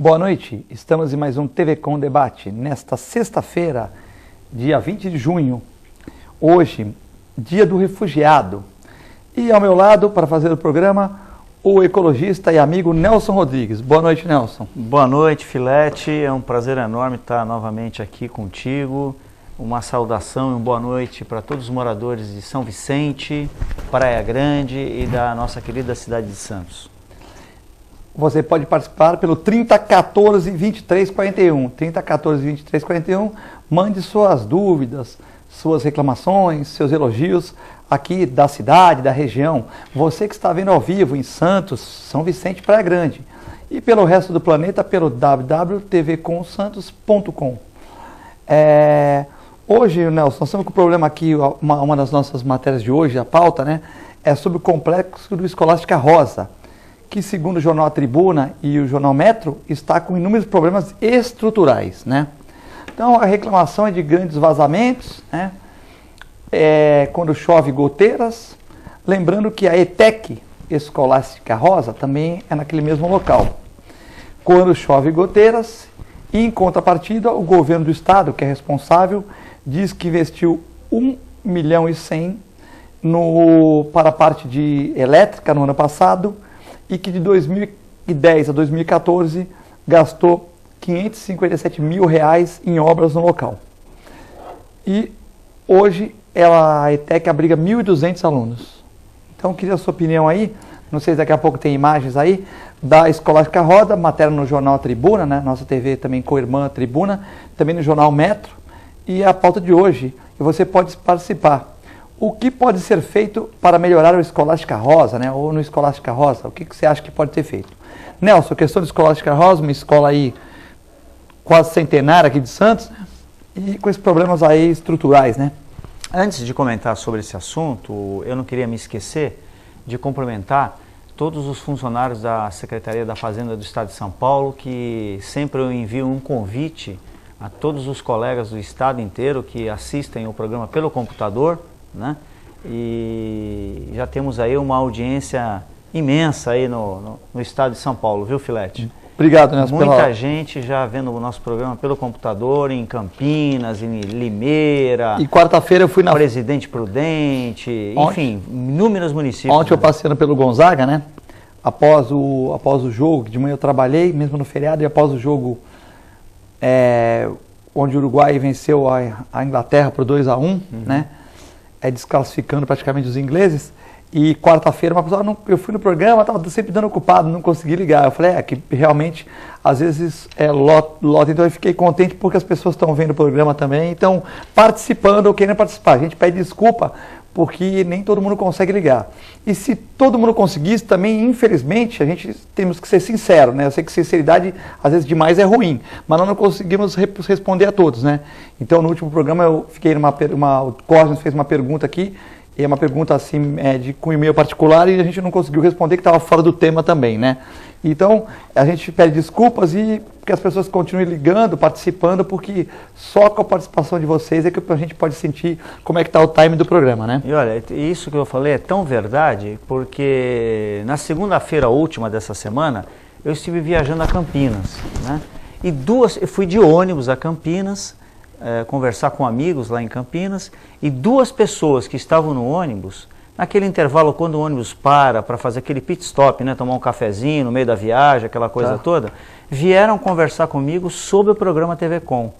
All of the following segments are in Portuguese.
Boa noite, estamos em mais um TV Com Debate, nesta sexta-feira, dia 20 de junho, hoje, dia do refugiado. E ao meu lado, para fazer o programa, o ecologista e amigo Nelson Rodrigues. Boa noite, Nelson. Boa noite, Filete, é um prazer enorme estar novamente aqui contigo. Uma saudação e uma boa noite para todos os moradores de São Vicente, Praia Grande e da nossa querida cidade de Santos. Você pode participar pelo 3014 2341. 3014 2341. Mande suas dúvidas, suas reclamações, seus elogios aqui da cidade, da região. Você que está vendo ao vivo em Santos, São Vicente, Praia Grande. E pelo resto do planeta, pelo www.tvcomsantos.com. Hoje, Nelson, nós estamos com um problema aqui, uma das nossas matérias de hoje, a pauta, né, é sobre o complexo do Escolástica Rosa, que segundo o jornal Tribuna e o jornal Metro, está com inúmeros problemas estruturais, né? Então a reclamação é de grandes vazamentos, né? Quando chove goteiras, lembrando que a ETEC, Escolástica Rosa, também é naquele mesmo local. Quando chove goteiras, e em contrapartida, o governo do estado, que é responsável, diz que investiu 1,1 milhão para a parte de elétrica no ano passado, e que de 2010 a 2014 gastou R$557 mil em obras no local. E hoje a ETEC abriga 1.200 alunos. Então queria a sua opinião aí, não sei se daqui a pouco tem imagens aí, da Escolástica Rosa, matéria no jornal Tribuna, né? Nossa TV também co-irmã Tribuna, também no jornal Metro, e a pauta de hoje, e você pode participar. O que pode ser feito para melhorar o Escolástica Rosa, né? Ou no Escolástica Rosa? O que você acha que pode ser feito? Nelson, a questão do Escolástica Rosa, uma escola aí quase centenária aqui de Santos, né? E com esses problemas aí estruturais, né? Antes de comentar sobre esse assunto, eu não queria me esquecer de cumprimentar todos os funcionários da Secretaria da Fazenda do Estado de São Paulo, que sempre eu envio um convite a todos os colegas do estado inteiro que assistem o programa pelo computador, né? E já temos aí uma audiência imensa aí no estado de São Paulo, viu, Filete? Obrigado, Nelson. Muita gente já vendo o nosso programa pelo computador em Campinas, em Limeira. E quarta-feira eu fui na Presidente Prudente, enfim, inúmeros municípios. Ontem eu passeando pelo Gonzaga, né? Após o jogo, que de manhã eu trabalhei, mesmo no feriado, e após o jogo onde o Uruguai venceu a Inglaterra por 2-1, né? Desclassificando praticamente os ingleses. E quarta-feira, uma pessoa, eu fui no programa, estava sempre dando ocupado, não consegui ligar. Eu falei, que realmente, às vezes, lota. Então eu fiquei contente porque as pessoas estão vendo o programa também, estão participando ou querendo participar. A gente pede desculpa porque nem todo mundo consegue ligar. E se todo mundo conseguisse, também, infelizmente, a gente temos que ser sincero, né? Eu sei que sinceridade, às vezes, demais é ruim, mas nós não conseguimos responder a todos, né? Então, no último programa, eu fiquei o Cosmos fez uma pergunta aqui, e é uma pergunta assim, com e-mail particular, e a gente não conseguiu responder, que estava fora do tema também, né? Então, a gente pede desculpas e que as pessoas continuem ligando, participando, porque só com a participação de vocês é que a gente pode sentir como é que está o time do programa, né? E olha, isso que eu falei é tão verdade, porque na segunda-feira última dessa semana, eu estive viajando a Campinas, né? E eu fui de ônibus a Campinas, conversar com amigos lá em Campinas, e duas pessoas que estavam no ônibus, naquele intervalo quando o ônibus para fazer aquele pit stop, né, tomar um cafezinho no meio da viagem, aquela coisa toda, vieram conversar comigo sobre o programa TV Com.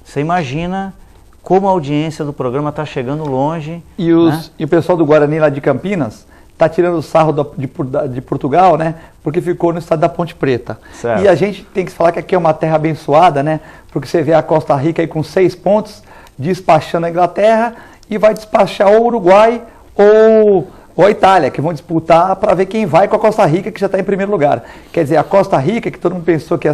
Você imagina como a audiência do programa está chegando longe. E o pessoal do Guarani lá de Campinas está tirando sarro de Portugal, né? Porque ficou no estado da Ponte Preta. Certo. E a gente tem que falar que aqui é uma terra abençoada, né? Porque você vê a Costa Rica aí com 6 pontos, despachando a Inglaterra, e vai despachar ou o Uruguai ou a Itália, que vão disputar para ver quem vai com a Costa Rica, que já está em primeiro lugar. Quer dizer, a Costa Rica, que todo mundo pensou que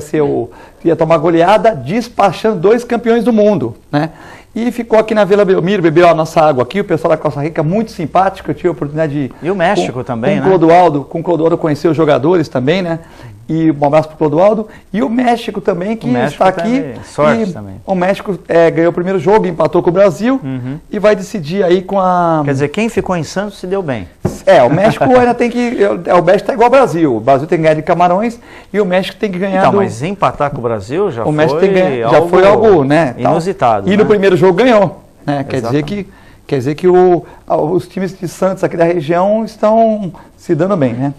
ia tomar goleada, despachando 2 campeões do mundo, né? e ficou aqui na Vila Belmiro, bebeu a nossa água aqui, o pessoal da Costa Rica muito simpático, eu tive a oportunidade de... E o México também, né? Com o Clodoaldo conhecer os jogadores também, né? E um abraço para o Clodoaldo. E o México também, que está aqui. Sorte também. O México ganhou o primeiro jogo, empatou com o Brasil e vai decidir aí com a... Quer dizer, quem ficou em Santos se deu bem. O México ainda tem que... O México está igual ao Brasil. O Brasil tem que ganhar de Camarões e o México tem que ganhar então, mas empatar com o Brasil já foi algo, né, inusitado. E no primeiro jogo ganhou. Né? Quer dizer que os times de Santos aqui da região estão se dando bem, né?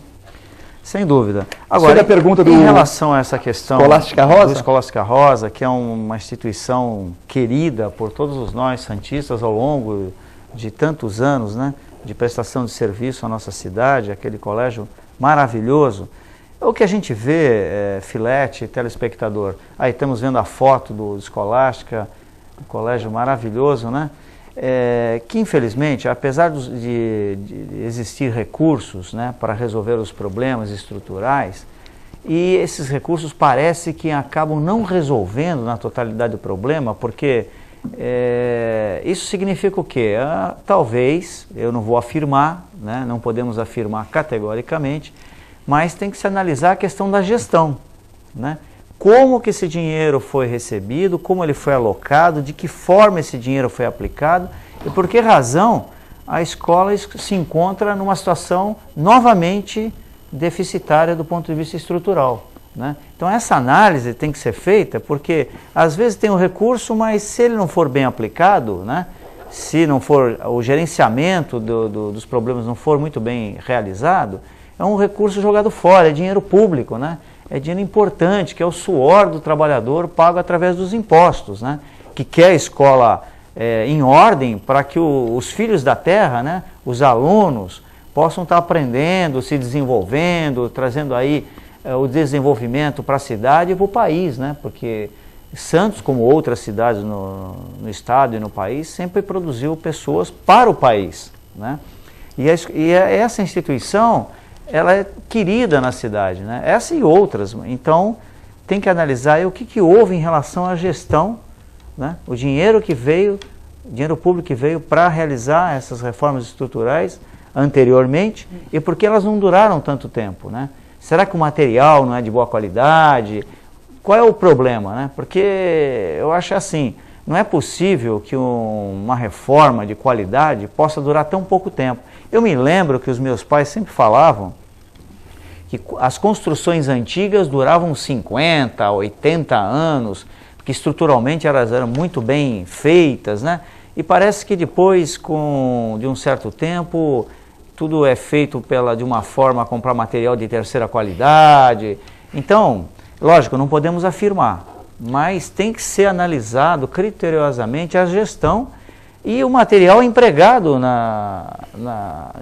Sem dúvida. Agora, em relação a essa questão do Escolástica Rosa, que é uma instituição querida por todos nós santistas ao longo de tantos anos, né, de prestação de serviço à nossa cidade, aquele colégio maravilhoso, o que a gente vê, Filete, telespectador, aí estamos vendo a foto do Escolástica, um colégio maravilhoso, né? Que infelizmente, apesar de existir recursos, né, para resolver os problemas estruturais, e esses recursos parece que acabam não resolvendo na totalidade do problema, porque isso significa o quê? Talvez, eu não vou afirmar, né, não podemos afirmar categoricamente, mas tem que se analisar a questão da gestão, né? Como que esse dinheiro foi recebido, como ele foi alocado, de que forma esse dinheiro foi aplicado e por que razão a escola se encontra numa situação novamente deficitária do ponto de vista estrutural, né? Então essa análise tem que ser feita porque às vezes tem o recurso, mas se ele não for bem aplicado, né, se não for o gerenciamento dos problemas não for muito bem realizado, é um recurso jogado fora, é dinheiro público, né? É dinheiro importante, que é o suor do trabalhador pago através dos impostos, né? Que quer a escola em ordem para que os filhos da terra, né, os alunos, possam estar aprendendo, se desenvolvendo, trazendo aí o desenvolvimento para a cidade e para o país, né? Porque Santos, como outras cidades no estado e no país, sempre produziu pessoas para o país, né? E essa instituição, ela é querida na cidade, né? Essa e outras. Então, tem que analisar o que houve em relação à gestão, né? O dinheiro que veio, o dinheiro público que veio para realizar essas reformas estruturais anteriormente e por que elas não duraram tanto tempo, né? Será que o material não é de boa qualidade? Qual é o problema, né? Porque eu acho assim, não é possível que uma reforma de qualidade possa durar tão pouco tempo. Eu me lembro que os meus pais sempre falavam que as construções antigas duravam 50, 80 anos, que estruturalmente elas eram muito bem feitas, né? E parece que depois, de um certo tempo, tudo é feito de uma forma a comprar material de terceira qualidade. Então, lógico, não podemos afirmar, mas tem que ser analisado criteriosamente a gestão e o material empregado na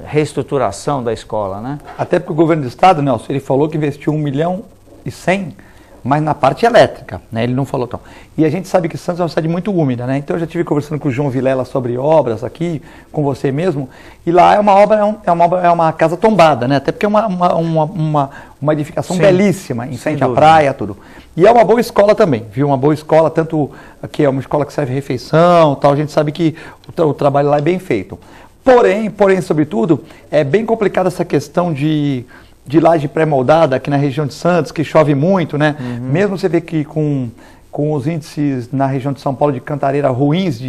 reestruturação da escola, né? Até porque o governo do estado, Nelson, ele falou que investiu 1,1 milhão, mas na parte elétrica, né? Ele não falou tão. E a gente sabe que Santos é uma cidade muito úmida, né? Então eu já estive conversando com o João Vilela sobre obras aqui, com você mesmo, e lá é uma casa tombada, né? Até porque é uma edificação belíssima, em frente à praia, tudo. E é uma boa escola também, viu? Uma boa escola, tanto que é uma escola que serve refeição, tal, a gente sabe que o trabalho lá é bem feito. Porém, sobretudo, é bem complicada essa questão de laje pré-moldada aqui na região de Santos, que chove muito, né? Mesmo você vê que com os índices na região de São Paulo de Cantareira ruins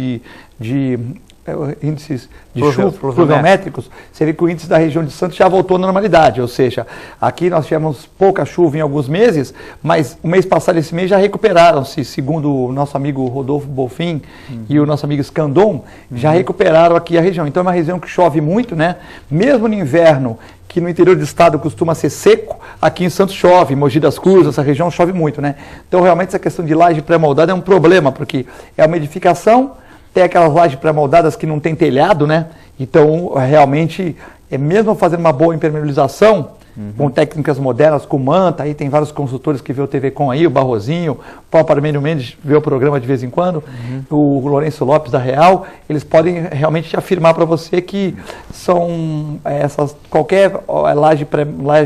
índices de chuva, pluviométricos, você vê que o índice da região de Santos já voltou à normalidade, ou seja, aqui nós tivemos pouca chuva em alguns meses, mas o mês passado, esse mês, já recuperaram-se, segundo o nosso amigo Rodolfo Bolfin e o nosso amigo Scandon, já recuperaram aqui a região. Então é uma região que chove muito, né? Mesmo no inverno, que no interior do estado costuma ser seco, aqui em Santos chove, Mogi das Cruzes, essa região chove muito, né? Então realmente essa questão de laje pré-moldada é um problema, porque é uma edificação, tem aquelas lajes pré-moldadas que não tem telhado, né? Então realmente, mesmo fazendo uma boa impermeabilização, com técnicas modernas, com Manta, aí tem vários consultores que vê o TV Com aí, o Barrozinho, o próprio Armênio Mendes vê o programa de vez em quando, o Lourenço Lopes da Real, eles podem realmente afirmar para você que são qualquer laje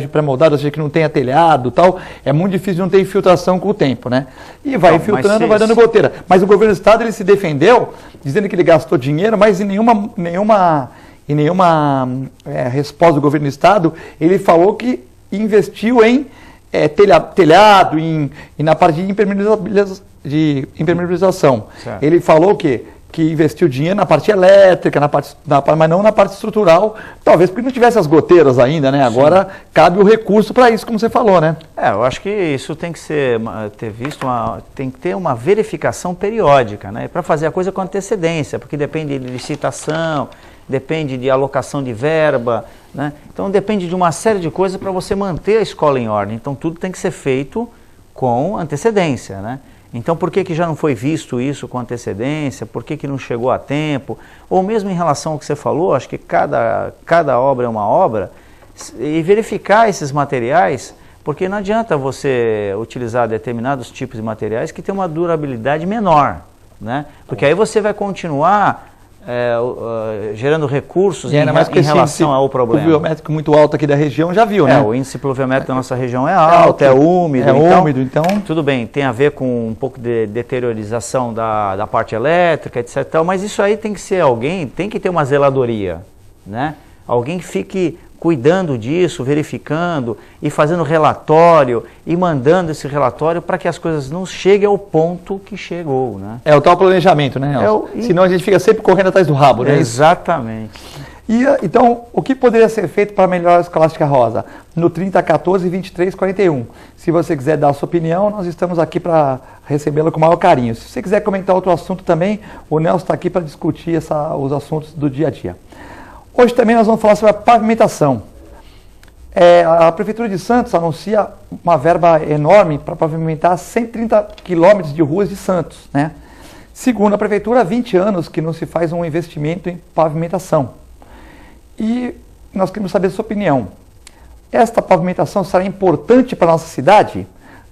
pré-moldada, ou seja, que não tenha telhado tal, é muito difícil não ter infiltração com o tempo, né? E vai infiltrando, vai dando goteira. Mas o governo do estado, ele se defendeu, dizendo que ele gastou dinheiro, mas em nenhuma resposta do governo do estado, ele falou que investiu em telhado e na parte de impermeabilização. Certo. Ele falou que investiu dinheiro na parte elétrica, mas não na parte estrutural, talvez porque não tivesse as goteiras ainda, né? Agora cabe o recurso para isso, como você falou, né? Eu acho que isso tem que tem que ter uma verificação periódica, né? Para fazer a coisa com antecedência, porque depende de licitação, depende de alocação de verba, né? Então depende de uma série de coisas para você manter a escola em ordem. Então tudo tem que ser feito com antecedência, né? Então por que já não foi visto isso com antecedência? Por que não chegou a tempo? Ou mesmo em relação ao que você falou, acho que cada obra é uma obra, e verificar esses materiais, porque não adianta você utilizar determinados tipos de materiais que têm uma durabilidade menor, né? Porque aí você vai continuar gerando recursos em relação ao problema. O pluviométrico muito alto aqui da região já viu, né? O índice pluviométrico da nossa região é alto, é úmido. Então tudo bem, tem a ver com um pouco de deteriorização da parte elétrica, etc. Mas isso aí tem que ser tem que ter uma zeladoria, né? Alguém que fique cuidando disso, verificando e fazendo relatório e mandando esse relatório para que as coisas não cheguem ao ponto que chegou, né? É o tal planejamento, né, Nelson? Senão a gente fica sempre correndo atrás do rabo, né? Exatamente. Então, o que poderia ser feito para melhorar a Escolástica Rosa? No 3014 2341. Se você quiser dar a sua opinião, nós estamos aqui para recebê-la com o maior carinho. Se você quiser comentar outro assunto também, o Nelson está aqui para discutir os assuntos do dia a dia. Hoje também nós vamos falar sobre a pavimentação. A Prefeitura de Santos anuncia uma verba enorme para pavimentar 130 quilômetros de ruas de Santos, né? Segundo a Prefeitura, há 20 anos que não se faz um investimento em pavimentação. E nós queremos saber a sua opinião. Esta pavimentação será importante para a nossa cidade?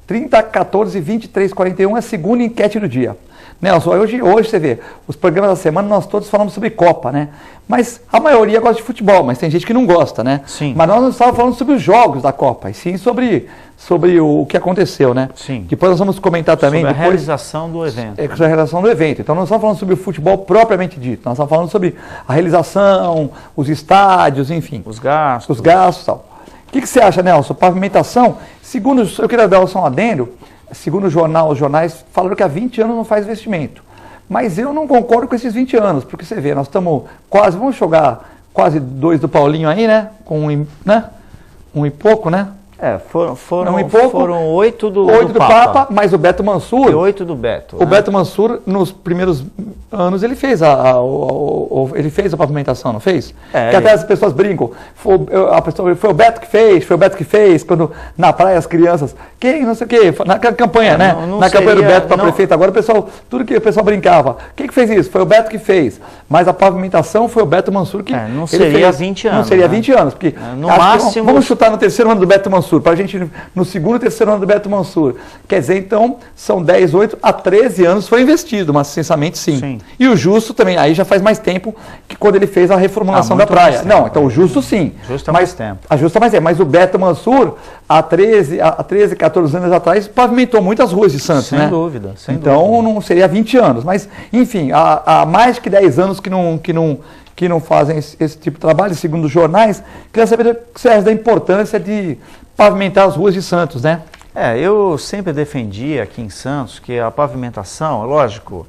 30, 14, 23, 41 é a segunda enquete do dia. Nelson, hoje você vê, os programas da semana nós todos falamos sobre Copa, né? Mas a maioria gosta de futebol, mas tem gente que não gosta, né? Sim. Mas nós não estávamos falando sobre os jogos da Copa, e sim sobre o que aconteceu, né? Sim. Depois nós vamos comentar também... Sobre a realização do evento. Sobre a realização do evento. Então nós não estamos falando sobre o futebol propriamente dito, nós estamos falando sobre a realização, os estádios, enfim. Os gastos. Os gastos e tal. O que você acha, Nelson? Pavimentação, segundo, eu queria dar um adendo, segundo os jornais falaram que há 20 anos não faz investimento. Mas eu não concordo com esses 20 anos, porque você vê, nós estamos vamos jogar quase 2 do Paulinho aí, né? Com um e pouco, né? Foram 8 do Papa, mais o Beto Mansur. E 8 do Beto. O Beto Mansur, nos primeiros anos, ele fez ele fez a pavimentação, não fez? Que até as pessoas brincam. Foi o Beto que fez, quando na praia as crianças. Quem? Não sei o quê. Na campanha, né? Na campanha do Beto para prefeito. Agora tudo que o pessoal brincava. Quem que fez isso? Foi o Beto que fez. Mas a pavimentação foi o Beto Mansur que. Não seria 20 anos. Não seria 20 anos. Porque no máximo. Vamos chutar no terceiro ano do Beto Mansur. Para a gente, no segundo e terceiro ano do Beto Mansur. Quer dizer, então, são 10, 8 a 13 anos foi investido, mas essencialmente sim. E o Justo também, aí já faz mais tempo que quando ele fez a reformulação da praia. Não, então o Justo sim. Justo mais tempo. A Justo mais tempo. Mas o Beto Mansur, há 13, 14 anos atrás, pavimentou muitas ruas de Santos, né? Sem dúvida. Então, não seria 20 anos. Mas, enfim, há mais que 10 anos que não fazem esse tipo de trabalho, segundo os jornais. Queria saber o que você acha da importância de pavimentar as ruas de Santos, né? Eu sempre defendi aqui em Santos que a pavimentação, lógico,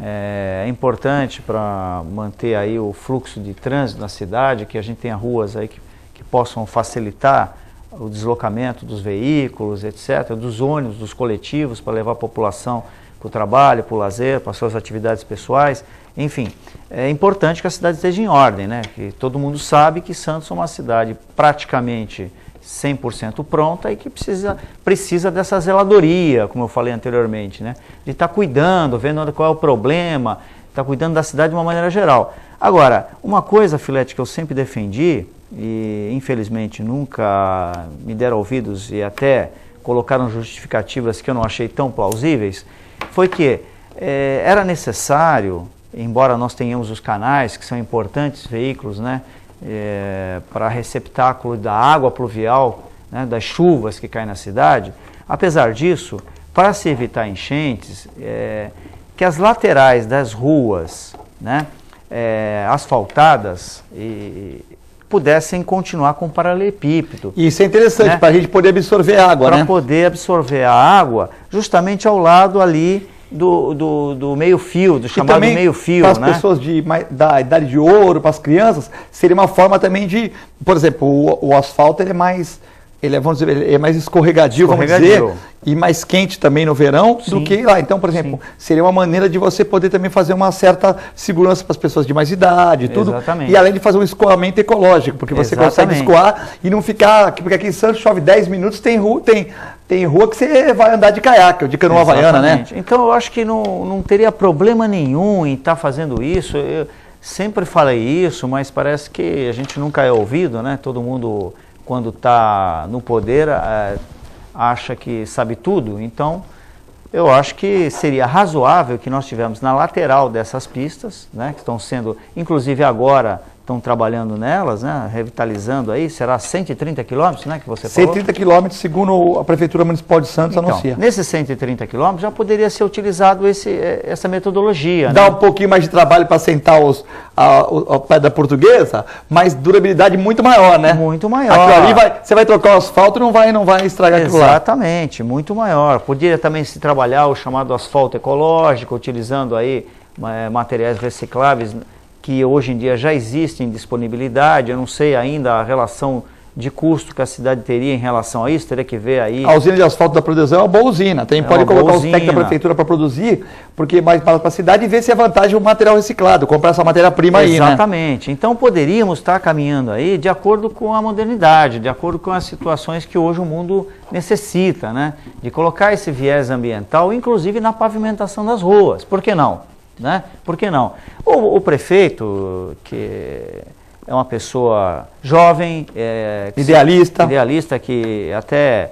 é importante para manter aí o fluxo de trânsito na cidade, que a gente tenha ruas aí que possam facilitar o deslocamento dos veículos, etc., dos ônibus, dos coletivos, para levar a população para o trabalho, para o lazer, para as suas atividades pessoais. Enfim, é importante que a cidade esteja em ordem, né? Que todo mundo sabe que Santos é uma cidade praticamente 100% pronta e que precisa dessa zeladoria, como eu falei anteriormente, né? De estar cuidando, vendo qual é o problema, estar cuidando da cidade de uma maneira geral. Agora, uma coisa, Filete, que eu sempre defendi, e infelizmente nunca me deram ouvidos e até colocaram justificativas que eu não achei tão plausíveis, foi que era necessário, embora nós tenhamos os canais, que são importantes veículos, né, para receptáculo da água pluvial, né, das chuvas que caem na cidade, apesar disso, para se evitar enchentes, que as laterais das ruas, né, asfaltadas pudessem continuar com paralelepípedo. Isso é interessante, né? Para a gente poder absorver a água, né? Para poder absorver a água justamente ao lado ali do meio-fio, do chamado meio-fio. Para as pessoas da idade de ouro, para as crianças, seria uma forma também de, por exemplo, o asfalto ele é mais... vamos dizer, ele é mais escorregadio, vamos dizer, e mais quente também no verão do que lá. Então, por exemplo, seria uma maneira de você poder também fazer uma certa segurança para as pessoas de mais idade, tudo. Exatamente. E além de fazer um escoamento ecológico, porque você consegue escoar e não ficar... Porque aqui em Santos chove 10 minutos, tem rua que você vai andar de caiaque, ou de canoa havaiana, né? Então, eu acho que não teria problema nenhum em estar fazendo isso. Eu sempre falei isso, mas parece que a gente nunca é ouvido, né? Todo mundo... quando está no poder, acha que sabe tudo. Então, eu acho que seria razoável que nós tivéssemos na lateral dessas pistas, né, que estão sendo, inclusive agora, estão trabalhando nelas, né, revitalizando aí, será 130 quilômetros, né, que você falou? 130 quilômetros, segundo a Prefeitura Municipal de Santos anuncia. Nesses 130 quilômetros já poderia ser utilizado essa metodologia. Dá um pouquinho mais de trabalho para sentar ao pé da Portuguesa, mas durabilidade muito maior, né? Muito maior. Aquilo ali você vai trocar o asfalto e não vai estragar aquilo lá. Exatamente, muito maior. Poderia também se trabalhar o chamado asfalto ecológico, utilizando aí materiais recicláveis, que hoje em dia já existe em disponibilidade. Eu não sei ainda a relação de custo que a cidade teria em relação a isso, teria que ver aí. A usina de asfalto da produção é uma boa usina, pode colocar os técnicos da prefeitura para produzir, porque mais para a cidade e ver se é vantagem o material reciclado, comprar essa matéria-prima aí, né? Exatamente. Então poderíamos estar caminhando aí de acordo com a modernidade, de acordo com as situações que hoje o mundo necessita, né? De colocar esse viés ambiental, inclusive na pavimentação das ruas. Por que não? Né? Por que não? O prefeito, que é uma pessoa jovem, idealista, que até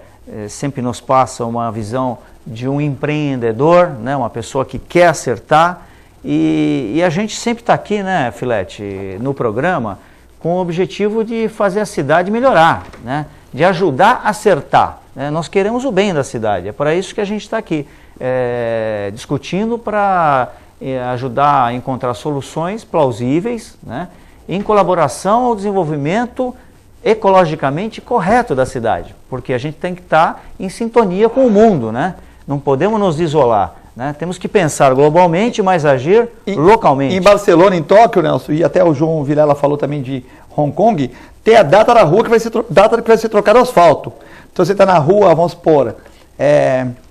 sempre nos passa uma visão de um empreendedor, né? Uma pessoa que quer acertar, e a gente sempre está aqui, né, Filete, no programa, com o objetivo de fazer a cidade melhorar, né? De ajudar a acertar, né? Nós queremos o bem da cidade, é para isso que a gente está aqui, discutindo para ajudar a encontrar soluções plausíveis, né, em colaboração ao desenvolvimento ecologicamente correto da cidade, porque a gente tem que estar em sintonia com o mundo, né? Não podemos nos isolar, né? Temos que pensar globalmente, mas agir localmente. Em Barcelona, em Tóquio, Nelson, e até o João Vilela falou também de Hong Kong, tem a data da rua que vai ser trocado o asfalto. Então você está na rua, vamos supor,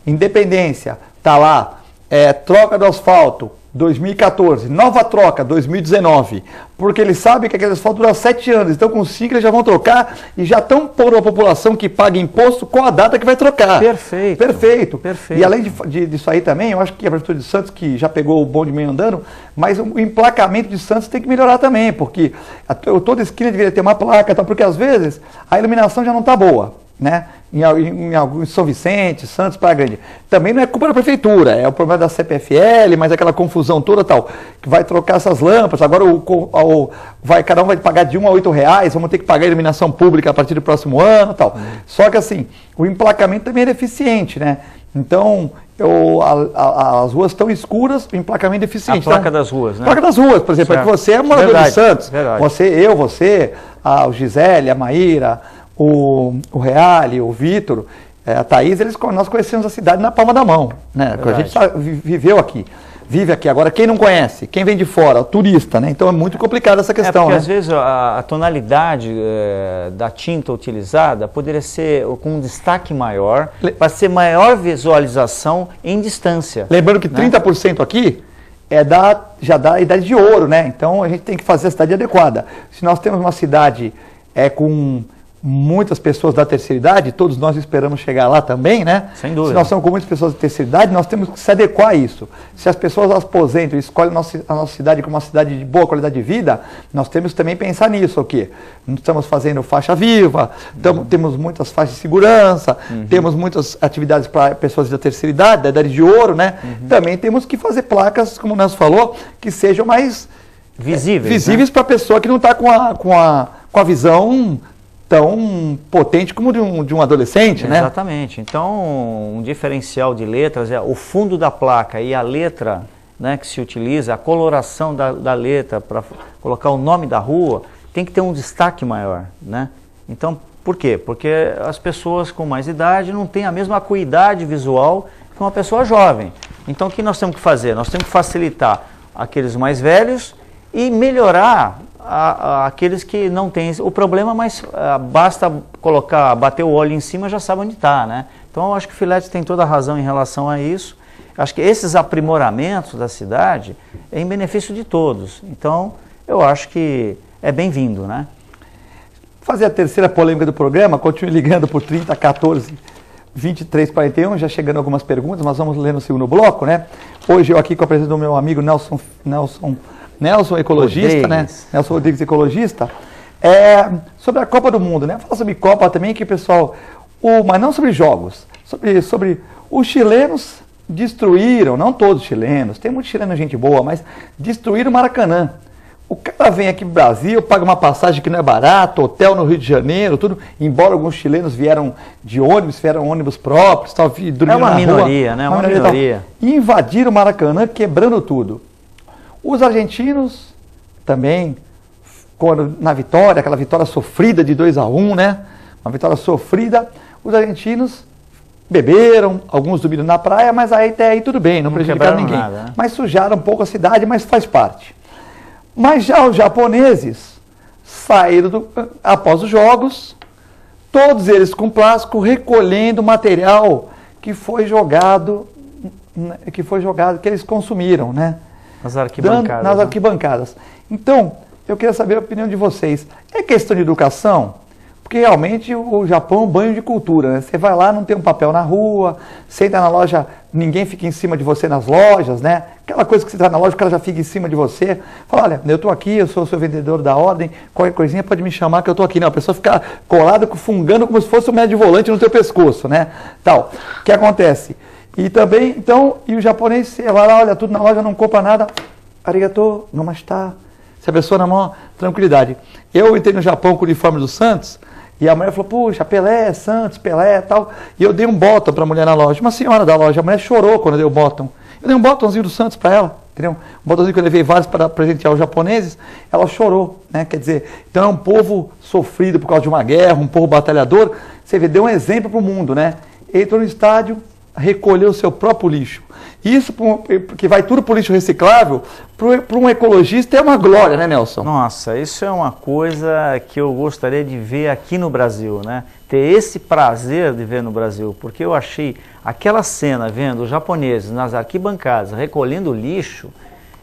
Independência, está lá, troca do asfalto, 2014, nova troca, 2019, porque eles sabem que aquele asfalto dura 7 anos, então com 5 eles já vão trocar e já estão pondo a população que paga imposto com a data que vai trocar. Perfeito. E além disso aí também, eu acho que a Prefeitura de Santos, que já pegou o bonde meio andando, mas o emplacamento de Santos tem que melhorar também, porque toda esquina deveria ter uma placa, porque às vezes a iluminação já não está boa, né? Em São Vicente, Santos, Praia Grande. Também não é culpa da prefeitura, é o problema da CPFL, mas aquela confusão toda tal, que vai trocar essas lâmpadas, agora cada um vai pagar de R$1 a R$8, vamos ter que pagar a iluminação pública a partir do próximo ano tal. Só que assim, o emplacamento também é deficiente, né? Então, as ruas estão escuras, o emplacamento é deficiente. A placa das ruas, né? A placa das ruas, por exemplo, é que você é morador de Santos, você, a Gisele, a Maíra, o Reale, o Vitor, a Thaís, nós conhecemos a cidade na palma da mão, né? A gente viveu aqui, vive aqui. Agora, quem não conhece, quem vem de fora, o turista, né? Então é muito complicado essa questão. Porque né? Às vezes a tonalidade da tinta utilizada poderia ser com um destaque maior, para ser maior visualização em distância. Lembrando que 30% aqui já dá idade de ouro, né? Então a gente tem que fazer a cidade adequada. Se nós temos uma cidade com muitas pessoas da terceira idade, todos nós esperamos chegar lá também, né? Sem dúvida. Se nós estamos com muitas pessoas da terceira idade, nós temos que se adequar a isso. Se as pessoas aposentam e escolhem a nossa cidade como uma cidade de boa qualidade de vida, nós temos que também pensar nisso, o quê? Estamos fazendo faixa viva, temos muitas faixas de segurança, temos muitas atividades para pessoas da terceira idade, da idade de ouro, né? Também temos que fazer placas, como o Nelson falou, que sejam mais visíveis, né? Para a pessoa que não está com a visão tão potente como de um adolescente, né? Exatamente. Então, um diferencial de letras é o fundo da placa e a letra, né, que se utiliza, a coloração da letra para colocar o nome da rua, tem que ter um destaque maior, né? Então, por quê? Porque as pessoas com mais idade não têm a mesma acuidade visual que uma pessoa jovem. Então, o que nós temos que fazer? Nós temos que facilitar aqueles mais velhos e melhorar aqueles que não têm o problema, mas basta bater o olho em cima, já sabe onde está, né? Então eu acho que o Filete tem toda a razão em relação a isso. Acho que esses aprimoramentos da cidade é em benefício de todos. Então eu acho que é bem-vindo, né? Fazer a terceira polêmica do programa, continue ligando por 30 14 23 41, já chegando algumas perguntas, mas vamos ler no segundo bloco, né? Hoje eu aqui com a presença do meu amigo Nelson, ecologista, né? Nelson Rodrigues, ecologista, sobre a Copa do Mundo, né? Fala sobre Copa também, que o pessoal, mas não sobre jogos, sobre os chilenos destruíram, não todos os chilenos, tem muitos chilenos gente boa, mas destruíram o Maracanã. O cara vem aqui pro Brasil, paga uma passagem que não é barato, hotel no Rio de Janeiro, tudo, embora alguns chilenos vieram de ônibus, vieram ônibus próprios, tal, dormindo na rua. É uma minoria, né? Uma minoria. E invadiram o Maracanã, quebrando tudo. Os argentinos também, na vitória, aquela vitória sofrida de 2-1, né? Uma vitória sofrida, os argentinos beberam, alguns dormiram na praia, mas até aí tudo bem, não prejudicaram ninguém. Nada, né? Mas sujaram um pouco a cidade, mas faz parte. Mas já os japoneses saíram após os jogos, todos eles com plástico, recolhendo material que foi jogado, que eles consumiram, né? Nas arquibancadas. Nas arquibancadas. Então, eu queria saber a opinião de vocês. É questão de educação? Porque realmente o Japão é um banho de cultura, né? Você vai lá, não tem um papel na rua, você entra na loja, ninguém fica em cima de você nas lojas, né? Aquela coisa que você está na loja, o cara já fica em cima de você. Fala, olha, eu estou aqui, eu sou o seu vendedor da ordem, qualquer coisinha pode me chamar que eu estou aqui. Não, a pessoa fica colada, fungando como se fosse um médio volante no teu pescoço, né? Tal. O que acontece? E também, então, e o japonês, você vai lá, olha tudo na loja, não compra nada, arigato, namastá. Se a pessoa na mão, tranquilidade. Eu entrei no Japão com o uniforme do Santos, e a mulher falou, puxa, Pelé, Santos, Pelé e tal. E eu dei um bottom para a mulher na loja, uma senhora da loja, a mulher chorou quando eu dei o bottom. Eu dei um bottomzinho do Santos para ela, entendeu? Um bottomzinho que eu levei vários para presentear os japoneses, ela chorou, né? Quer dizer, então é um povo sofrido por causa de uma guerra, um povo batalhador. Você vê, deu um exemplo para o mundo, né? Entrou no estádio, recolheu o seu próprio lixo. Isso, porque vai tudo para o lixo reciclável, para um ecologista é uma glória, né, Nelson? Nossa, isso é uma coisa que eu gostaria de ver aqui no Brasil, né? Ter esse prazer de ver no Brasil, porque eu achei aquela cena, vendo os japoneses nas arquibancadas recolhendo lixo,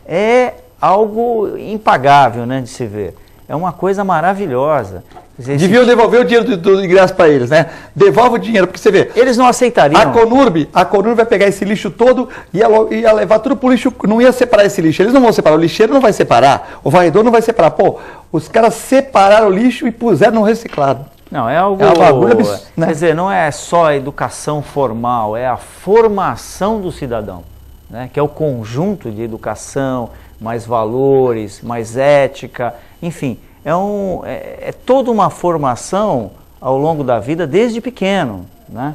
é algo impagável, né, de se ver. É uma coisa maravilhosa. Deviam devolver o dinheiro do ingresso para eles, né? Devolve o dinheiro, porque você vê... Eles não aceitariam. A Conurb vai pegar esse lixo todo e ia levar tudo para o lixo, não ia separar esse lixo. Eles não vão separar, o lixeiro não vai separar, o varredor não vai separar. Pô, os caras separaram o lixo e puseram no reciclado. Não, é algo... né? Quer dizer, não é só a educação formal, é a formação do cidadão, né? Que é o conjunto de educação, mais valores, mais ética, enfim... É toda uma formação ao longo da vida desde pequeno, né?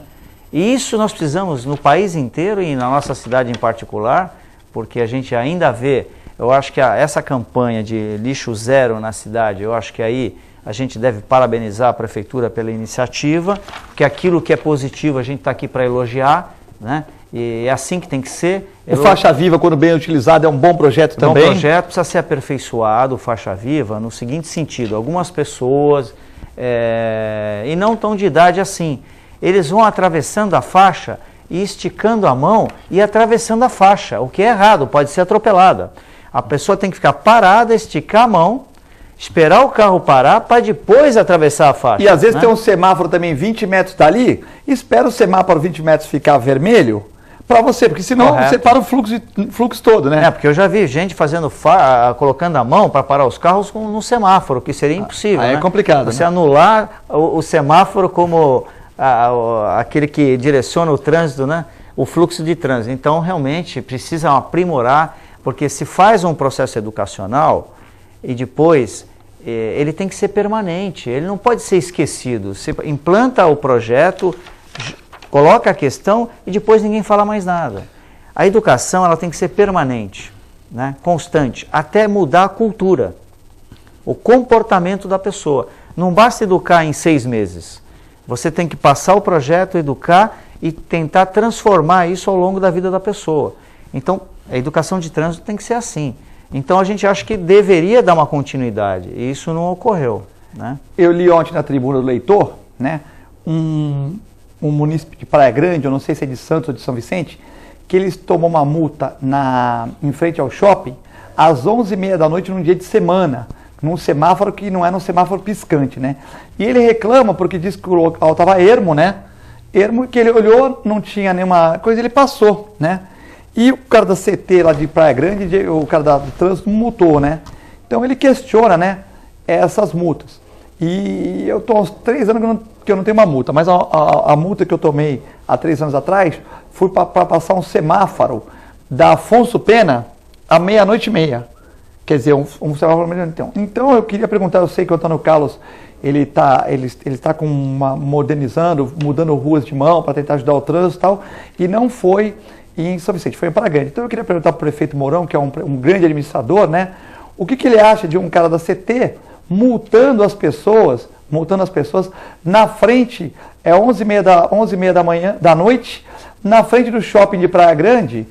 E isso nós precisamos no país inteiro e na nossa cidade em particular, porque a gente ainda vê, eu acho que essa campanha de lixo zero na cidade, eu acho que aí a gente deve parabenizar a prefeitura pela iniciativa, porque aquilo que é positivo a gente está aqui para elogiar, né? E é assim que tem que ser. O Faixa Viva, quando bem utilizado, é um bom projeto também. Um bom projeto, precisa ser aperfeiçoado, o Faixa Viva, no seguinte sentido, algumas pessoas, e não tão de idade assim, eles vão atravessando a faixa e esticando a mão e atravessando a faixa, o que é errado, pode ser atropelada. A pessoa tem que ficar parada, esticar a mão, esperar o carro parar para depois atravessar a faixa. E às vezes tem um semáforo também 20 metros dali, espera o semáforo 20 metros ficar vermelho para você, porque senão você para o fluxo todo, né? Porque eu já vi gente colocando a mão para parar os carros no semáforo, que seria impossível. É complicado. Você anular o semáforo como aquele que direciona o trânsito, né? O fluxo de trânsito. Então, realmente, precisa aprimorar, porque se faz um processo educacional e depois ele tem que ser permanente, ele não pode ser esquecido. Você implanta o projeto, coloca a questão e depois ninguém fala mais nada. A educação ela tem que ser permanente, né? Constante, até mudar a cultura, o comportamento da pessoa. Não basta educar em 6 meses. Você tem que passar o projeto, educar e tentar transformar isso ao longo da vida da pessoa. Então, a educação de trânsito tem que ser assim. Então, a gente acha que deveria dar uma continuidade, e isso não ocorreu, né? Eu li ontem na tribuna do leitor, né, um município de Praia Grande, eu não sei se é de Santos ou de São Vicente, que eles tomam uma multa em frente ao shopping às 11h30 da noite num dia de semana, num semáforo que não era um semáforo piscante, né? E ele reclama porque diz que o local estava ermo, né? Ermo, que ele olhou, não tinha nenhuma coisa, ele passou, né? E o cara da CT lá de Praia Grande, o cara do trânsito multou, né? Então ele questiona, né, essas multas. E eu estou há uns 3 anos que eu não tenho uma multa, mas a multa que eu tomei há 3 anos atrás foi para passar um semáforo da Afonso Pena à 00:30. Quer dizer, um semáforo melhor. Então eu queria perguntar, eu sei que o Antônio Carlos ele está modernizando, mudando ruas de mão para tentar ajudar o trânsito e tal, e não foi em São Vicente, foi em Praia Grande. Então eu queria perguntar para o prefeito Mourão, que é um grande administrador, né, o que ele acha de um cara da CT multando as pessoas na frente, 11h30 da noite, na frente do shopping de Praia Grande,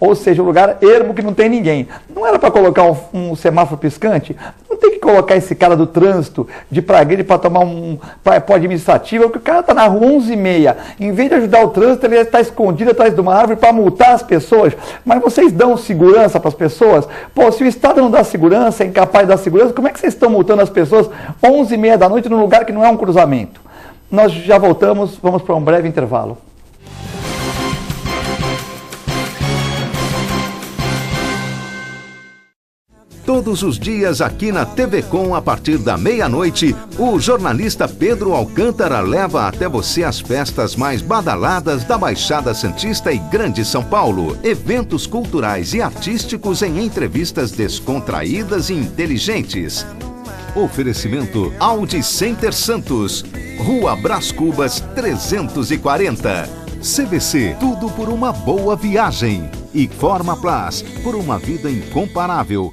ou seja, um lugar ermo que não tem ninguém. Não era para colocar um semáforo piscante? Não tem que colocar esse cara do trânsito de Praia Grande para tomar para administrativa, porque o cara está na rua 11h30. Em vez de ajudar o trânsito, ele está escondido atrás de uma árvore para multar as pessoas. Mas vocês dão segurança para as pessoas? Pô, se o Estado não dá segurança, é incapaz de dar segurança, como é que vocês estão multando as pessoas 11h30 da noite num lugar que não é um cruzamento? Nós já voltamos, vamos para um breve intervalo. Todos os dias aqui na TV Com, a partir da 00:30, o jornalista Pedro Alcântara leva até você as festas mais badaladas da Baixada Santista e Grande São Paulo. Eventos culturais e artísticos em entrevistas descontraídas e inteligentes. Oferecimento Audi Center Santos, Rua Brás Cubas 340. CVC, tudo por uma boa viagem. E Forma Plus, por uma vida incomparável.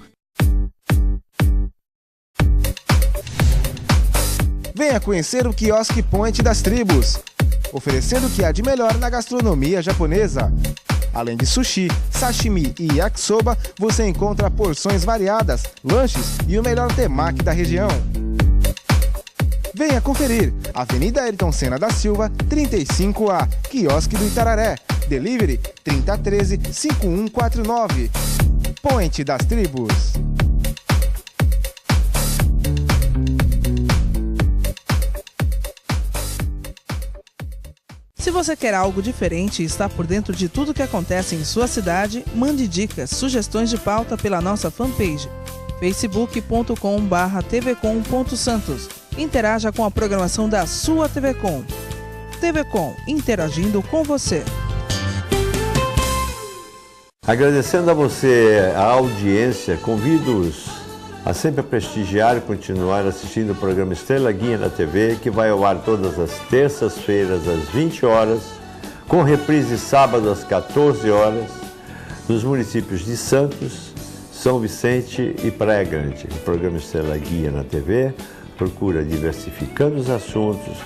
Venha conhecer o Quiosque Point das Tribos, oferecendo o que há de melhor na gastronomia japonesa. Além de sushi, sashimi e yakisoba, você encontra porções variadas, lanches e o melhor temaki da região. Venha conferir. Avenida Ayrton Senna da Silva, 35A, Quiosque do Itararé. Delivery 3013-5149. Point das Tribos. Se você quer algo diferente e está por dentro de tudo que acontece em sua cidade, mande dicas, sugestões de pauta pela nossa fanpage facebook.com/tvcom.santos. Interaja com a programação da sua TV Com. TV Com, interagindo com você. Agradecendo a você a audiência, convido-os a sempre prestigiar e continuar assistindo o programa Estrela Guia na TV, que vai ao ar todas as terças-feiras às 20 horas, com reprise sábado às 14 horas, nos municípios de Santos, São Vicente e Praia Grande. O programa Estrela Guia na TV procura, diversificando os assuntos,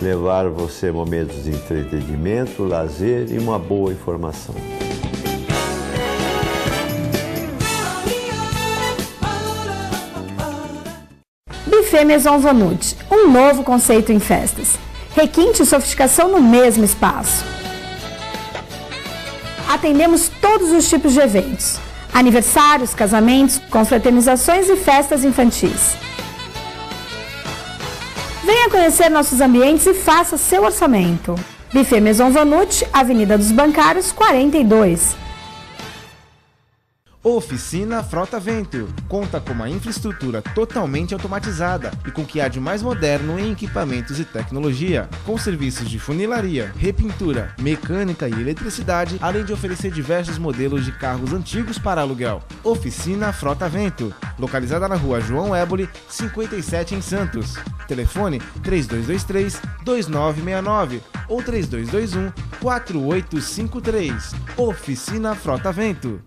levar você momentos de entretenimento, lazer e uma boa informação. Buffet Maison Vonut, um novo conceito em festas. Requinte e sofisticação no mesmo espaço. Atendemos todos os tipos de eventos. aniversários, casamentos, confraternizações e festas infantis. Venha conhecer nossos ambientes e faça seu orçamento. Buffet Maison Vanut, Avenida dos Bancários, 42. Oficina Frota Vento. Conta com uma infraestrutura totalmente automatizada e com o que há de mais moderno em equipamentos e tecnologia, com serviços de funilaria, repintura, mecânica e eletricidade, além de oferecer diversos modelos de carros antigos para aluguel. Oficina Frota Vento, localizada na Rua João Éboli, 57 em Santos. Telefone 3223-2969 ou 3221-4853. Oficina Frota Vento.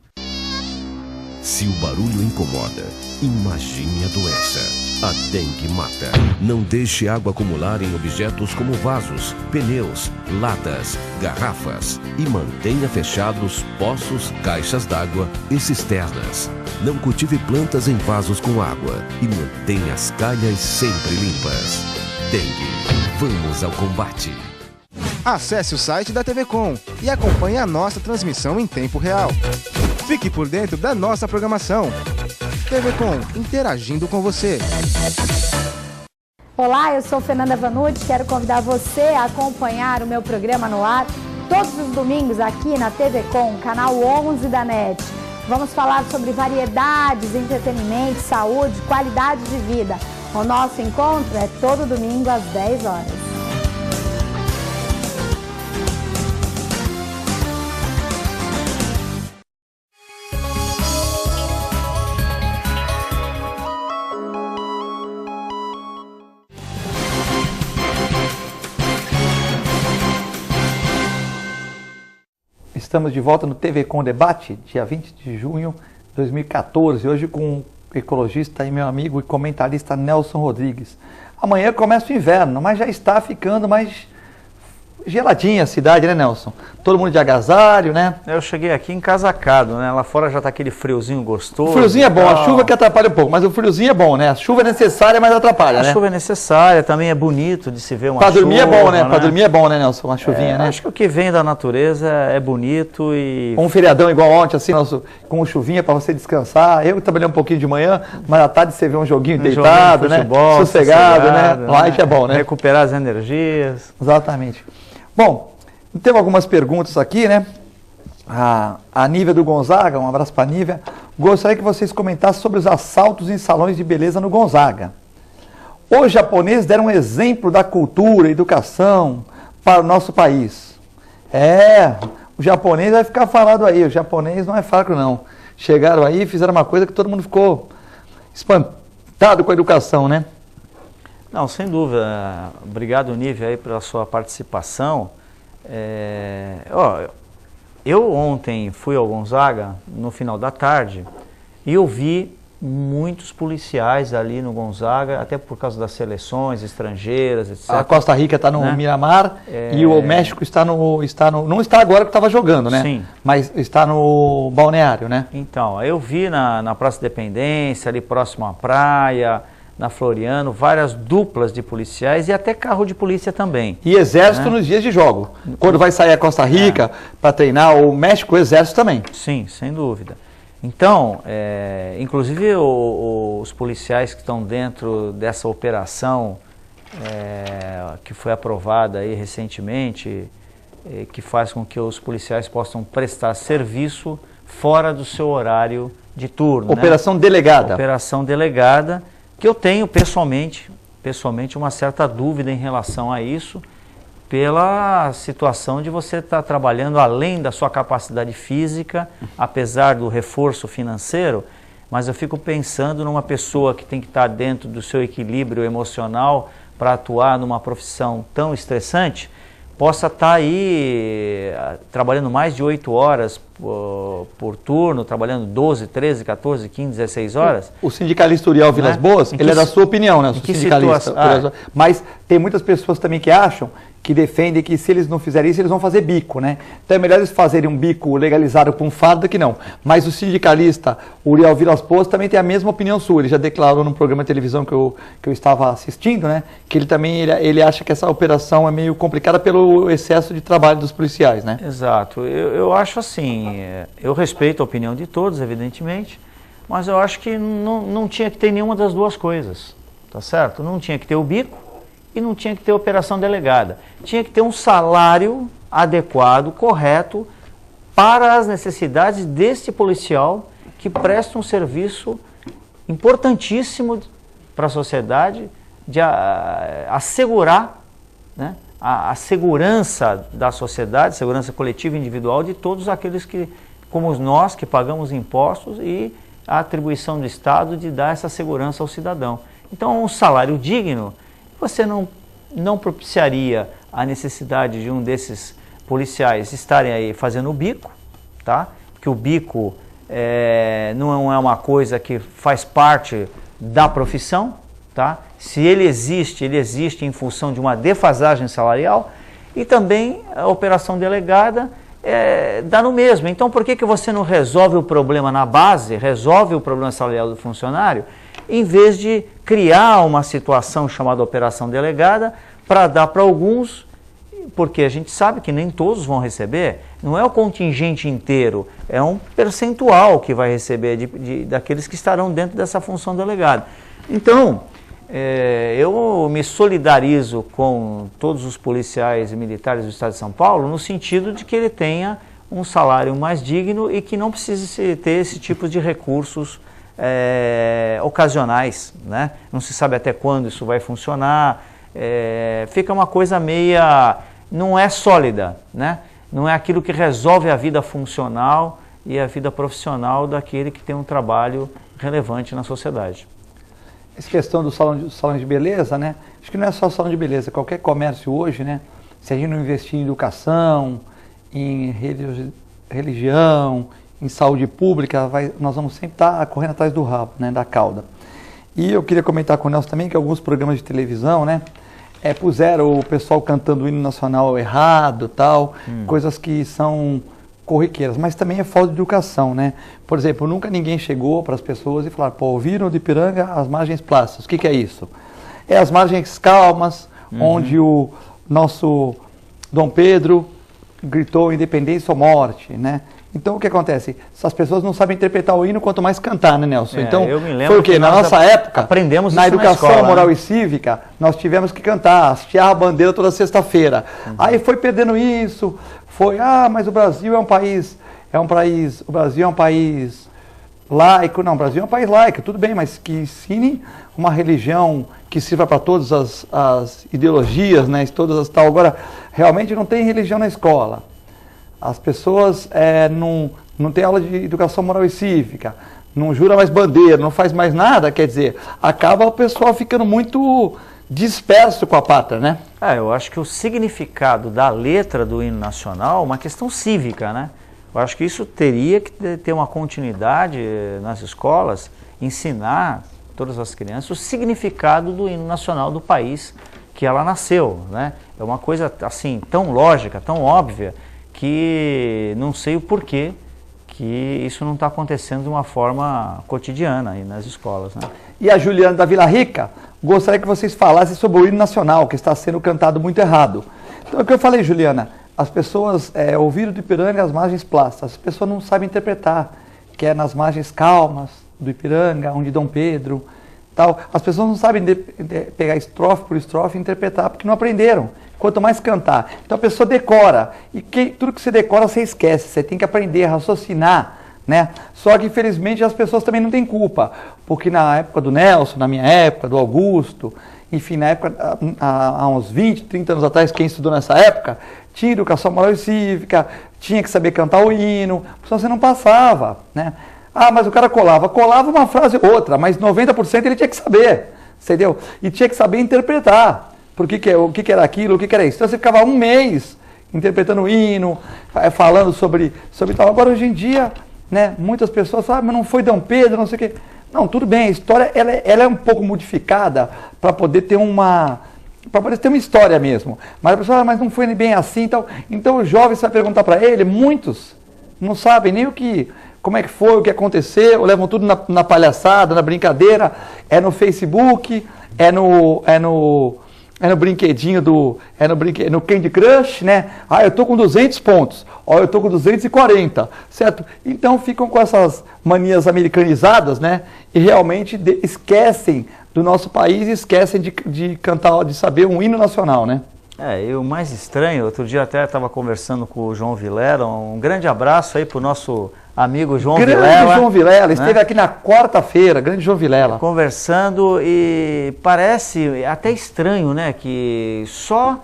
Se o barulho incomoda, imagine a doença. A dengue mata. Não deixe água acumular em objetos como vasos, pneus, latas, garrafas e mantenha fechados poços, caixas d'água e cisternas. Não cultive plantas em vasos com água e mantenha as calhas sempre limpas. Dengue. Vamos ao combate. Acesse o site da TV Com e acompanhe a nossa transmissão em tempo real. Fique por dentro da nossa programação. TV Com, interagindo com você. Olá, eu sou Fernanda Vanut, quero convidar você a acompanhar o meu programa no ar todos os domingos aqui na TV Com, canal 11 da NET. Vamos falar sobre variedades, entretenimento, saúde, qualidade de vida. O nosso encontro é todo domingo às 10 horas. Estamos de volta no TV Com Debate, dia 20 de junho de 2014, hoje com o ecologista e meu amigo e comentarista Nelson Rodrigues. Amanhã começa o inverno, mas já está ficando mais geladinha a cidade, né, Nelson? Todo mundo de agasalho, né? Eu cheguei aqui encasacado, né? Lá fora já tá aquele friozinho gostoso. O friozinho é bom, a chuva que atrapalha um pouco, mas o friozinho é bom, né? A chuva é necessária, mas atrapalha, né? A chuva é necessária, também é bonito de se ver uma chuva. Pra dormir é bom, né? Pra Pra dormir é bom, né, Nelson? Uma chuvinha, né? Acho que o que vem da natureza é bonito e... Um feriadão igual ontem, assim, Nelson, com chuvinha pra você descansar. Eu trabalhei um pouquinho de manhã, mas à tarde você vê um joguinho deitado, joguinho de futebol, né? Sossegado, né? Lá é bom, né? Recuperar as energias. Exatamente. Bom, teve algumas perguntas aqui, né? A Nívia do Gonzaga, um abraço para a Nívia. Gostaria que vocês comentassem sobre os assaltos em salões de beleza no Gonzaga. Os japoneses deram um exemplo da cultura e educação para o nosso país. O japonês vai ficar falado aí, o japonês não é fraco não. Chegaram aí e fizeram uma coisa que todo mundo ficou espantado com a educação, né? Não, sem dúvida. Obrigado, Nívia, aí pela sua participação. Eu ontem fui ao Gonzaga no final da tarde e eu vi muitos policiais ali no Gonzaga, até por causa das seleções estrangeiras, etc. A Costa Rica está no Miramar e o México não está agora que estava jogando, né? Sim. Mas está no balneário, né? Então, eu vi na Praça Independência, ali próximo à praia, na Floriano, várias duplas de policiais e até carro de polícia também. E exército nos dias de jogo. Quando vai sair a Costa Rica para treinar, o México, o exército também. Sim, sem dúvida. Então, inclusive os policiais que estão dentro dessa operação que foi aprovada aí recentemente, que faz com que os policiais possam prestar serviço fora do seu horário de turno. Operação delegada. Operação delegada, que eu tenho pessoalmente uma certa dúvida em relação a isso, pela situação de você estar trabalhando além da sua capacidade física, apesar do reforço financeiro, mas eu fico pensando numa pessoa que tem que estar dentro do seu equilíbrio emocional para atuar numa profissão tão estressante, possa estar aí trabalhando mais de 8 horas por turno, trabalhando 12, 13, 14, 15, 16 horas. O sindicalista Uriel Vilas Boas, ele é da sua opinião, né? O sindicalista. Mas tem muitas pessoas também que acham, que defendem que se eles não fizerem isso, eles vão fazer bico, né? Então é melhor eles fazerem um bico legalizado com fardo que não. Mas o sindicalista Uriel Vilas Boas também tem a mesma opinião sua. Ele já declarou num programa de televisão que eu estava assistindo, né? Que ele também ele acha que essa operação é meio complicada pelo excesso de trabalho dos policiais, né? Exato. Eu acho assim, assim, eu respeito a opinião de todos, evidentemente, mas eu acho que não tinha que ter nenhuma das duas coisas, tá certo? Não tinha que ter o bico e não tinha que ter operação delegada. Tinha que ter um salário adequado, correto, para as necessidades deste policial que presta um serviço importantíssimo para a sociedade, de assegurar, né, a segurança da sociedade, segurança coletiva e individual de todos aqueles que, como nós, que pagamos impostos, e a atribuição do Estado de dar essa segurança ao cidadão. Então, um salário digno, você não propiciaria a necessidade de um desses policiais estarem aí fazendo o bico, tá? Porque o bico não é uma coisa que faz parte da profissão, tá? Se ele existe em função de uma defasagem salarial, e também a operação delegada dá no mesmo. Então, por que você não resolve o problema na base, resolve o problema salarial do funcionário, em vez de criar uma situação chamada operação delegada para dar para alguns, porque a gente sabe que nem todos vão receber, não é o contingente inteiro, é um percentual que vai receber daqueles que estarão dentro dessa função delegada. Então, eu me solidarizo com todos os policiais e militares do Estado de São Paulo no sentido de que ele tenha um salário mais digno e que não precise ter esse tipo de recursos ocasionais, né? Não se sabe até quando isso vai funcionar, fica uma coisa meia, não é sólida, né? Não é aquilo que resolve a vida funcional e a vida profissional daquele que tem um trabalho relevante na sociedade. Essa questão do salão de beleza, né? Acho que não é só salão de beleza, qualquer comércio hoje, né? Se a gente não investir em educação, em religião, em saúde pública, nós vamos sempre estar correndo atrás do rabo, né? Da cauda. E eu queria comentar com o Nelson também que alguns programas de televisão, né? Puseram o pessoal cantando o hino nacional errado, tal, coisas que são corriqueiras, mas também é falta de educação, né? Por exemplo, nunca ninguém chegou para as pessoas e falar, pô, ouviram de Ipiranga as margens plásticas, o que é isso? É as margens calmas, onde o nosso Dom Pedro gritou independência ou morte, né? Então o que acontece? Essas pessoas não sabem interpretar o hino, quanto mais cantar, né, Nelson? Então, foi o quê? Na nossa época, aprendemos na educação escola, moral, né? E cívica, nós tivemos que cantar, hastear a bandeira toda sexta-feira. Aí foi perdendo isso, mas o Brasil é um país, o Brasil é um país laico. Não, o Brasil é um país laico, tudo bem, mas que ensine uma religião que sirva para todas as ideologias, né, todas as tal. Agora, realmente não tem religião na escola. As pessoas não têm aula de educação moral e cívica, não jura mais bandeira, não faz mais nada, quer dizer, acaba o pessoal ficando muito disperso com a pátria, né? Eu acho que o significado da letra do hino nacional é uma questão cívica, né? Eu acho que isso teria que ter uma continuidade nas escolas, ensinar todas as crianças o significado do hino nacional do país que ela nasceu, né? É uma coisa assim tão lógica, tão óbvia, que não sei o porquê que isso não está acontecendo de uma forma cotidiana aí nas escolas, né? E a Juliana da Vila Rica, gostaria que vocês falassem sobre o hino nacional, que está sendo cantado muito errado. Então, é o que eu falei, Juliana, as pessoas ouviram do Ipiranga as margens plásticas, as pessoas não sabem interpretar, que é nas margens calmas do Ipiranga, onde Dom Pedro, tal. As pessoas não sabem pegar estrofe por estrofe e interpretar, porque não aprenderam. Quanto mais cantar. Então a pessoa decora. E tudo que você decora, você esquece. Você tem que aprender a raciocinar, né? Só que, infelizmente, as pessoas também não têm culpa. Porque na época do Nelson, na minha época, do Augusto, enfim, na época, há uns 20, 30 anos atrás, quem estudou nessa época, tinha educação moral e cívica, tinha que saber cantar o hino, senão você não passava, né? Mas o cara colava uma frase ou outra, mas 90% ele tinha que saber, entendeu? E tinha que saber interpretar. O que era aquilo, o que era isso. Então você ficava um mês interpretando o hino, falando sobre tal. Agora, hoje em dia, né, muitas pessoas falam, mas não foi Dom Pedro, não sei o quê. Não, tudo bem, a história ela é um pouco modificada para poder ter uma história mesmo. Mas a pessoa mas não foi bem assim. Então o jovem, você vai perguntar para ele, muitos não sabem nem como é que foi, o que aconteceu, levam tudo na palhaçada, na brincadeira, no Facebook, no é no brinquedinho no Candy Crush, né? Ah, eu tô com 200 pontos, ó, eu tô com 240, certo? Então ficam com essas manias americanizadas, né? E realmente esquecem do nosso país e esquecem de cantar, de saber um hino nacional, né? E o mais estranho, outro dia até estava conversando com o João Vilela, um grande abraço aí pro nosso amigo João Vilela. Grande João Vilela, né? Esteve aqui na quarta-feira, grande João Vilela. Conversando, e parece até estranho, né, que só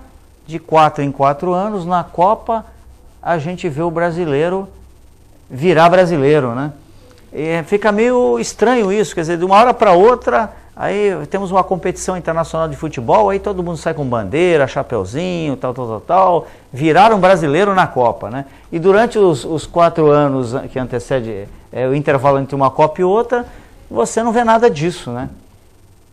de 4 em 4 anos na Copa a gente vê o brasileiro virar brasileiro, né? E fica meio estranho isso, quer dizer, de uma hora para outra, aí temos uma competição internacional de futebol, aí todo mundo sai com bandeira, chapeuzinho, tal, viraram brasileiro na Copa, né? E durante os 4 anos que antecede o intervalo entre uma Copa e outra, você não vê nada disso, né?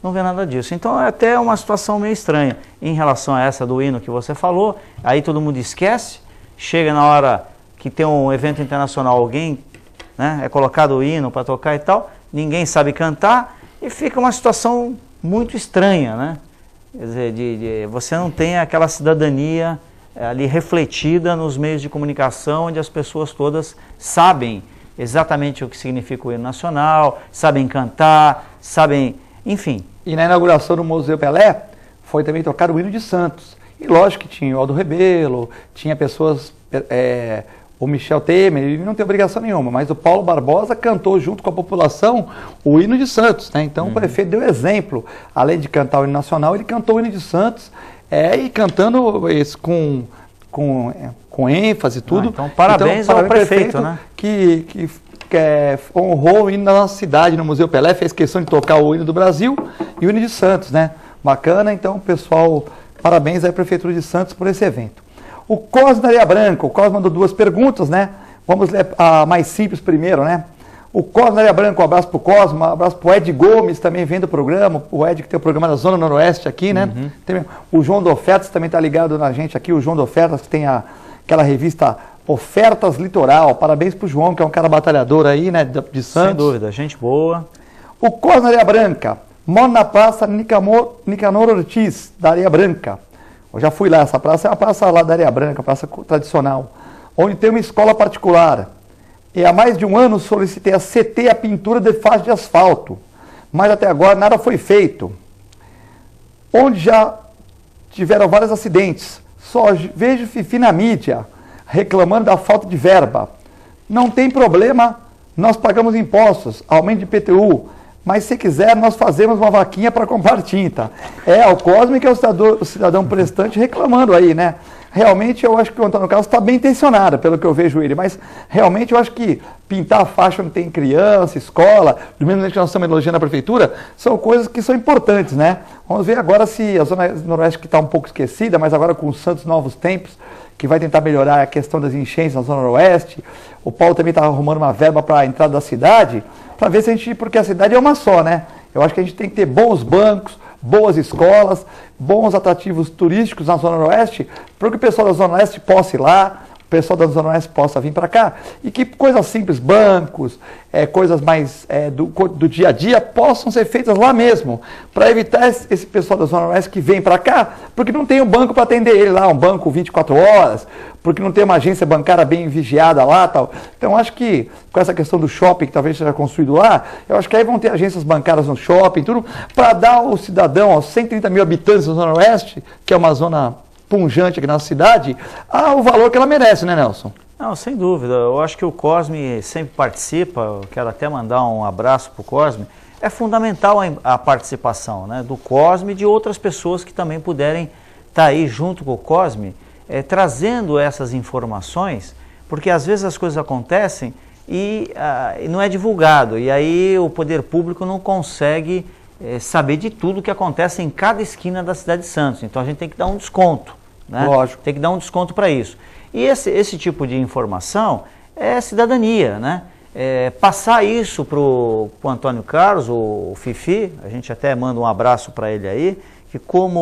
Não vê nada disso. Então é até uma situação meio estranha em relação a essa do hino que você falou, aí todo mundo esquece, chega na hora que tem um evento internacional, alguém, né, é colocado o hino para tocar e tal, ninguém sabe cantar, e fica uma situação muito estranha, né? Quer dizer, você não tem aquela cidadania ali refletida nos meios de comunicação, onde as pessoas todas sabem exatamente o que significa o hino nacional, sabem cantar, sabem, enfim. E na inauguração do Museu Pelé, foi também tocar o hino de Santos. E lógico que tinha o Aldo Rebelo, tinha pessoas... o Michel Temer, ele não tem obrigação nenhuma, mas o Paulo Barbosa cantou junto com a população o hino de Santos, né? Então o prefeito deu exemplo, além de cantar o hino nacional, ele cantou o hino de Santos, e cantando isso com ênfase e tudo. Então parabéns ao prefeito, né? Que honrou o hino da nossa cidade no Museu Pelé, fez questão de tocar o hino do Brasil e o hino de Santos, né? Bacana, então pessoal, parabéns à Prefeitura de Santos por esse evento. O Cosme da Areia Branca, o Cosme mandou 2 perguntas, né? Vamos ler a mais simples primeiro, né? O Cosme da Areia Branca, um abraço pro Cosme, um abraço pro Ed Gomes, também vem do programa, o Ed que tem o programa da Zona Noroeste aqui, né? Tem o João do Ofertas também está ligado na gente aqui, o João do Ofertas que tem aquela revista Ofertas Litoral, parabéns pro João, que é um cara batalhador aí, né, de Santos. Sem dúvida, gente boa. O Cosme da Areia Branca, mora na praça Nicanor Ortiz, da Areia Branca. Eu já fui lá, essa praça é uma praça lá da Areia Branca, praça tradicional, onde tem uma escola particular. E há mais de um ano solicitei a CT a pintura de faixa de asfalto, mas até agora nada foi feito. Onde já tiveram vários acidentes, só vejo fifi na mídia, reclamando da falta de verba. Não tem problema, nós pagamos impostos, aumento de IPTU, mas se quiser, nós fazemos uma vaquinha para comprar tinta. O Cosme que é o cidadão prestante reclamando aí, né? Realmente eu acho que o Antônio Carlos está bem intencionado, pelo que eu vejo ele, mas realmente eu acho que pintar a faixa onde tem criança, escola, do mesmo jeito que nós estamos elogiando a prefeitura, são coisas que são importantes, né? Vamos ver agora se a Zona Noroeste, que está um pouco esquecida, mas agora com o Santos Novos Tempos, que vai tentar melhorar a questão das enchentes na Zona Noroeste. O Paulo também está arrumando uma verba para a entrada da cidade, para ver se a gente, porque a cidade é uma só, né? Eu acho que a gente tem que ter bons bancos, boas escolas, bons atrativos turísticos na Zona Noroeste, para que o pessoal da Zona Oeste possa ir lá, o pessoal da Zona Oeste possa vir para cá, e que coisas simples, bancos, coisas mais do dia a dia, possam ser feitas lá mesmo, para evitar esse pessoal da Zona Oeste que vem para cá, porque não tem um banco para atender ele lá, um banco 24 horas, porque não tem uma agência bancária bem vigiada lá, tal. Então, acho que com essa questão do shopping, que talvez seja construído lá, eu acho que aí vão ter agências bancárias no shopping, tudo, para dar ao cidadão, aos 130 mil habitantes da Zona Oeste, que é uma zona punjante aqui na cidade, o valor que ela merece, né, Nelson? Não, sem dúvida. Eu acho que o Cosme sempre participa, eu quero até mandar um abraço para o Cosme. É fundamental a participação, né, do Cosme e de outras pessoas que também puderem estar aí junto com o Cosme, trazendo essas informações, porque às vezes as coisas acontecem e não é divulgado, e aí o poder público não consegue saber de tudo que acontece em cada esquina da cidade de Santos. Então a gente tem que dar um desconto, né? Lógico. Tem que dar um desconto para isso. E esse tipo de informação é cidadania, né? Passar isso para o Antônio Carlos, o Fifi, a gente até manda um abraço para ele aí, que como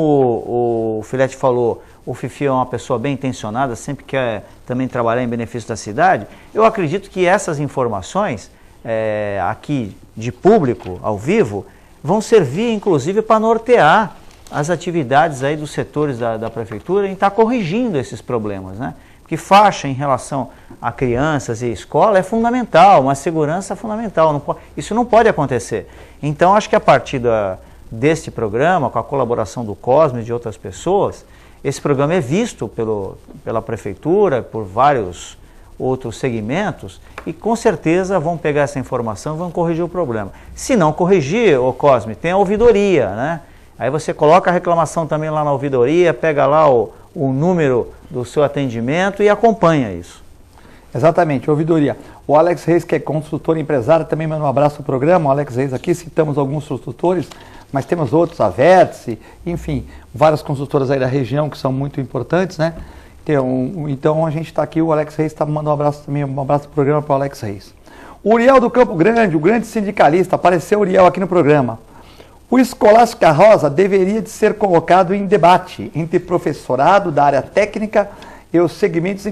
o Filete falou, o Fifi é uma pessoa bem intencionada, sempre quer também trabalhar em benefício da cidade. Eu acredito que essas informações aqui de público, ao vivo, vão servir inclusive para nortear as atividades aí dos setores da prefeitura em estar corrigindo esses problemas, né? Porque faixa em relação a crianças e escola é fundamental, uma segurança fundamental, isso não pode acontecer. Então, acho que a partir deste programa, com a colaboração do Cosme e de outras pessoas, esse programa é visto pela prefeitura, por vários outros segmentos, e com certeza vão pegar essa informação e vão corrigir o problema. Se não corrigir, ô Cosme, tem a ouvidoria, né? Aí você coloca a reclamação também lá na ouvidoria, pega lá o número do seu atendimento e acompanha isso. Exatamente, ouvidoria. O Alex Reis, que é consultor empresário, também manda um abraço ao programa. O Alex Reis aqui, citamos alguns consultores, mas temos outros, a Vértice, enfim, várias consultoras aí da região que são muito importantes, né? Então a gente está aqui, o Alex Reis está mandando um abraço também, um abraço do programa para o Alex Reis. O Uriel do Campo Grande, o grande sindicalista, apareceu o Uriel aqui no programa. O Escolástica Rosa deveria de ser colocado em debate entre professorado da área técnica e os segmentos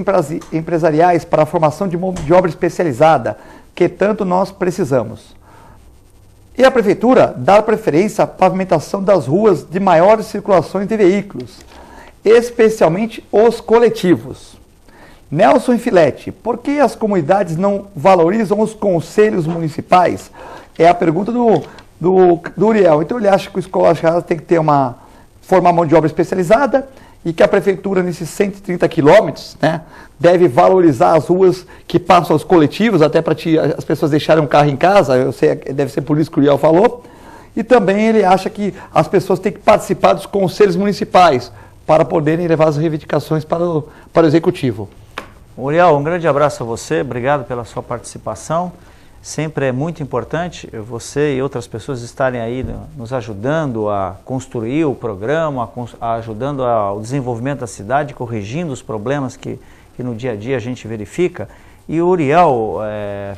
empresariais para a formação de mão de obra especializada, que tanto nós precisamos. E a prefeitura dar preferência à pavimentação das ruas de maiores circulações de veículos, especialmente os coletivos. Nelson Filete, por que as comunidades não valorizam os conselhos municipais? É a pergunta do Uriel. Então ele acha que o Escolástica tem que formar mão de obra especializada e que a prefeitura, nesses 130 quilômetros, né, deve valorizar as ruas que passam aos coletivos, até para as pessoas deixarem um carro em casa, eu sei, deve ser por isso que o Uriel falou. E também ele acha que as pessoas têm que participar dos conselhos municipais para poderem levar as reivindicações para o executivo. Uriel, um grande abraço a você, obrigado pela sua participação. Sempre é muito importante você e outras pessoas estarem aí nos ajudando a construir o programa, ajudando ao desenvolvimento da cidade, corrigindo os problemas que no dia a dia a gente verifica. E o Uriel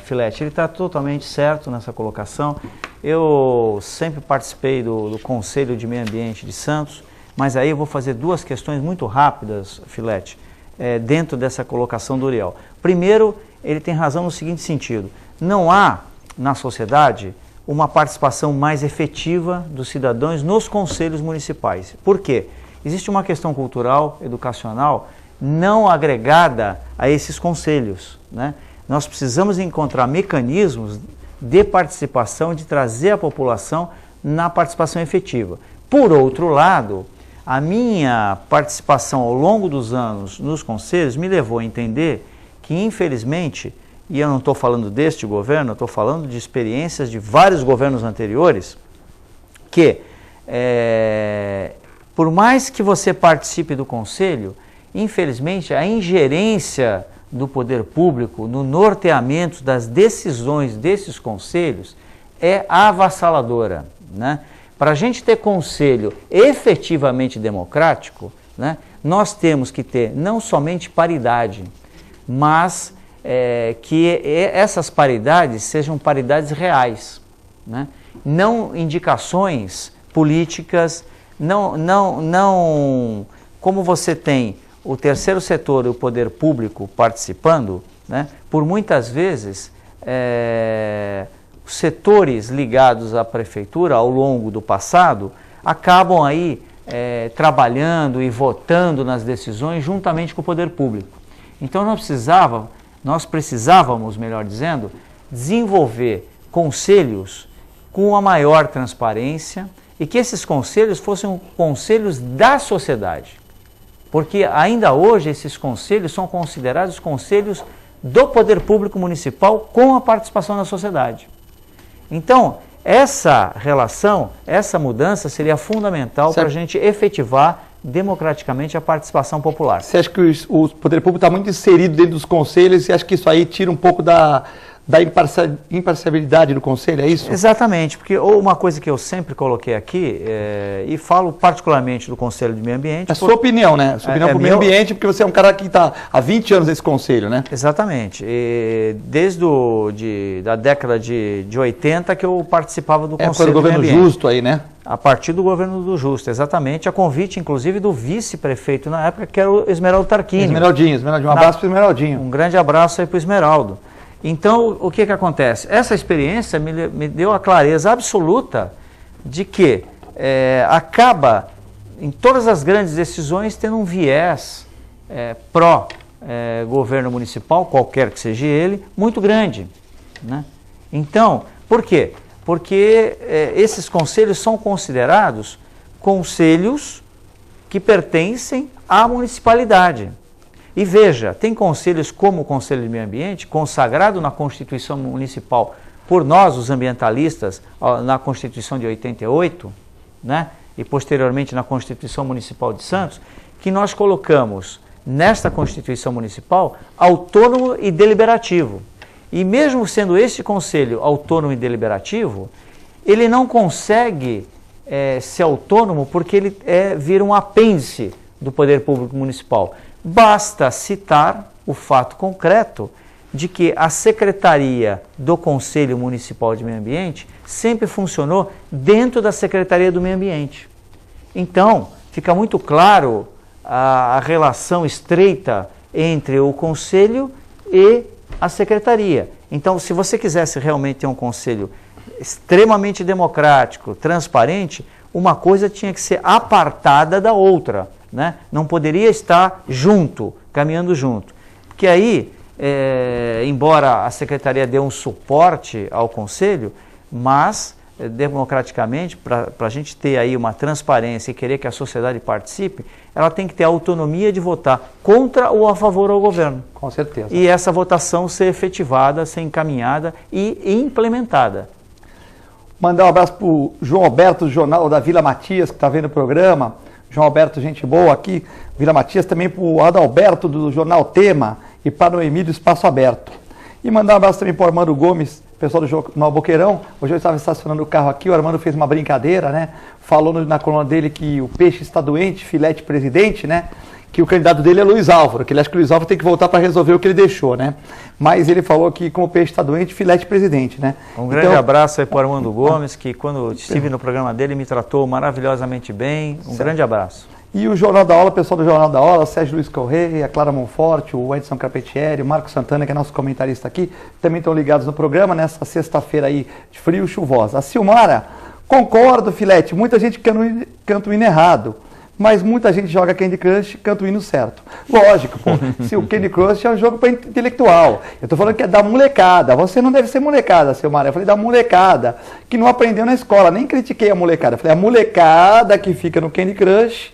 Filete, ele está totalmente certo nessa colocação. Eu sempre participei do Conselho de Meio Ambiente de Santos, mas aí eu vou fazer duas questões muito rápidas, Filete, dentro dessa colocação do Uriel. Primeiro, ele tem razão no seguinte sentido: não há na sociedade uma participação mais efetiva dos cidadãos nos conselhos municipais. Por quê? Existe uma questão cultural, educacional, não agregada a esses conselhos, né? Nós precisamos encontrar mecanismos de participação, de trazer a população na participação efetiva. Por outro lado, a minha participação ao longo dos anos nos conselhos me levou a entender que, infelizmente, e eu não estou falando deste governo, eu estou falando de experiências de vários governos anteriores, que por mais que você participe do conselho, infelizmente a ingerência do poder público no norteamento das decisões desses conselhos é avassaladora, né? Para a gente ter conselho efetivamente democrático, né, nós temos que ter não somente paridade, mas que essas paridades sejam paridades reais, né? Não indicações políticas, não como você tem o terceiro setor e o poder público participando, né? Por muitas vezes os setores ligados à prefeitura ao longo do passado acabam aí trabalhando e votando nas decisões juntamente com o poder público. Então nós precisávamos, melhor dizendo, desenvolver conselhos com a maior transparência e que esses conselhos fossem conselhos da sociedade. Porque ainda hoje esses conselhos são considerados conselhos do poder público municipal com a participação da sociedade. Então, essa relação, essa mudança seria fundamental para a gente efetivar democraticamente a participação popular. Você acha que o poder público está muito inserido dentro dos conselhos e acha que isso aí tira um pouco da imparcialidade do conselho, é isso? Exatamente, porque uma coisa que eu sempre coloquei aqui, e falo particularmente do Conselho de Meio Ambiente... É sua opinião, né? Sua opinião para o meio ambiente, porque você é um cara que está há 20 anos nesse conselho, né? Exatamente. Desde da década de 80 que eu participava do Conselho do Meio Ambiente. Governo Justo aí, né? A partir do governo do Justo, exatamente, a convite, inclusive, do vice-prefeito na época, que era o Esmeraldo Tarquini. Esmeraldinho, um abraço para o Esmeraldinho. Um grande abraço aí para o Esmeraldo. Então, o que acontece? Essa experiência me deu a clareza absoluta de que acaba em todas as grandes decisões, tendo um viés pró-governo municipal, qualquer que seja ele, muito grande, né? Então, por quê? Porque esses conselhos são considerados conselhos que pertencem à municipalidade. E veja, tem conselhos como o Conselho de Meio Ambiente, consagrado na Constituição Municipal por nós, os ambientalistas, na Constituição de 88, né? E posteriormente na Constituição Municipal de Santos, que nós colocamos nesta Constituição Municipal autônomo e deliberativo. E mesmo sendo este conselho autônomo e deliberativo, ele não consegue ser autônomo porque ele vira um apêndice do poder público municipal. Basta citar o fato concreto de que a Secretaria do Conselho Municipal de Meio Ambiente sempre funcionou dentro da Secretaria do Meio Ambiente. Então, fica muito claro a relação estreita entre o Conselho e a Secretaria. Então, se você quisesse realmente ter um Conselho extremamente democrático, transparente, uma coisa tinha que ser apartada da outra, né? Não poderia estar junto, caminhando junto. Porque aí, embora a Secretaria dê um suporte ao Conselho, mas democraticamente, para a gente ter aí uma transparência e querer que a sociedade participe, ela tem que ter a autonomia de votar contra ou a favor ao governo. Com certeza. E essa votação ser efetivada, ser encaminhada e implementada. Mandar um abraço para o João Alberto, do Jornal da Vila Matias, que está vendo o programa. João Alberto, gente boa aqui. Vila Matias, também para o Adalberto, do Jornal Tema, e para o Noemi do Espaço Aberto. E mandar um abraço também para o Armando Gomes, pessoal do Jornal Boqueirão. Hoje eu estava estacionando o carro aqui, o Armando fez uma brincadeira, né? Falou na coluna dele que o peixe está doente, filete presidente, né? Que o candidato dele é Luiz Álvaro, que ele acha que o Luiz Álvaro tem que voltar para resolver o que ele deixou, né? Mas ele falou que como o peixe está doente, filete presidente, né? Um grande abraço aí para o Armando Gomes, que quando estive no programa dele me tratou maravilhosamente bem. Um grande abraço. E o Jornal da Aula, o pessoal do Jornal da Aula, Sérgio Luiz Correia, a Clara Monforte, o Edson Carpetieri, o Marco Santana, que é nosso comentarista aqui, também estão ligados no programa nessa sexta-feira aí de frio e chuvosa. A Silmara, concordo, filete, muita gente canta o hino errado, mas muita gente joga Candy Crush e canta o hino certo. Lógico, pô, se o Candy Crush é um jogo para intelectual. Eu tô falando que é da molecada. Você não deve ser molecada, Silmara. Eu falei da molecada, que não aprendeu na escola. Nem critiquei a molecada. Eu falei a molecada que fica no Candy Crush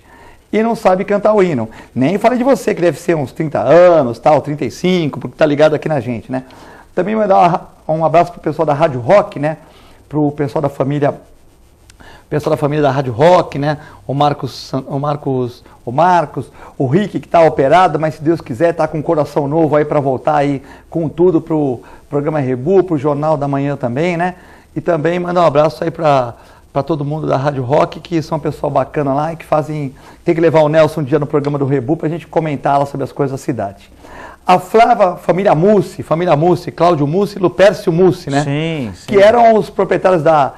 e não sabe cantar o hino. Nem falei de você, que deve ser uns 30 anos, tal, 35, porque tá ligado aqui na gente, né? Também mandar um abraço pro pessoal da Rádio Rock, né? Pro pessoal da família da Rádio Rock, né? O Marcos, o Rick, que está operado, mas se Deus quiser, está com um coração novo aí para voltar aí com tudo pro programa Rebu, pro Jornal da Manhã também, né? E também mandar um abraço aí para todo mundo da Rádio Rock, que são um pessoal bacana lá e que tem que levar o Nelson um dia no programa do Rebu para a gente comentar lá sobre as coisas da cidade. A Flávia, família Mussi, Cláudio Mussi e Lupércio Mussi, né? Sim. Que eram os proprietários da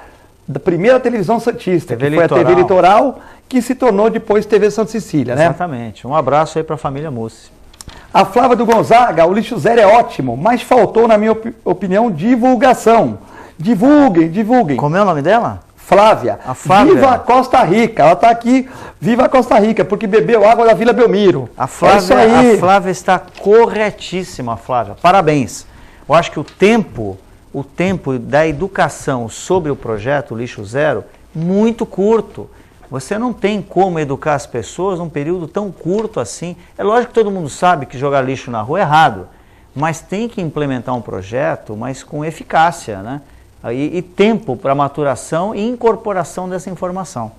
primeira televisão santista, que foi a TV Litoral, que se tornou depois TV Santa Cecília, né? Exatamente. Um abraço aí para a família Mussi. A Flávia do Gonzaga, o lixo zero é ótimo, mas faltou, na minha opinião, divulgação. Divulguem. Como é o nome dela? Flávia. A Flávia. Viva Costa Rica. Ela está aqui, viva Costa Rica, porque bebeu água da Vila Belmiro. A Flávia está corretíssima, Flávia. Parabéns. Eu acho que o tempo da educação sobre o projeto Lixo Zero, muito curto. Você não tem como educar as pessoas num período tão curto assim. É lógico que todo mundo sabe que jogar lixo na rua é errado, mas tem que implementar um projeto, mas com eficácia, né? E tempo para maturação e incorporação dessa informação.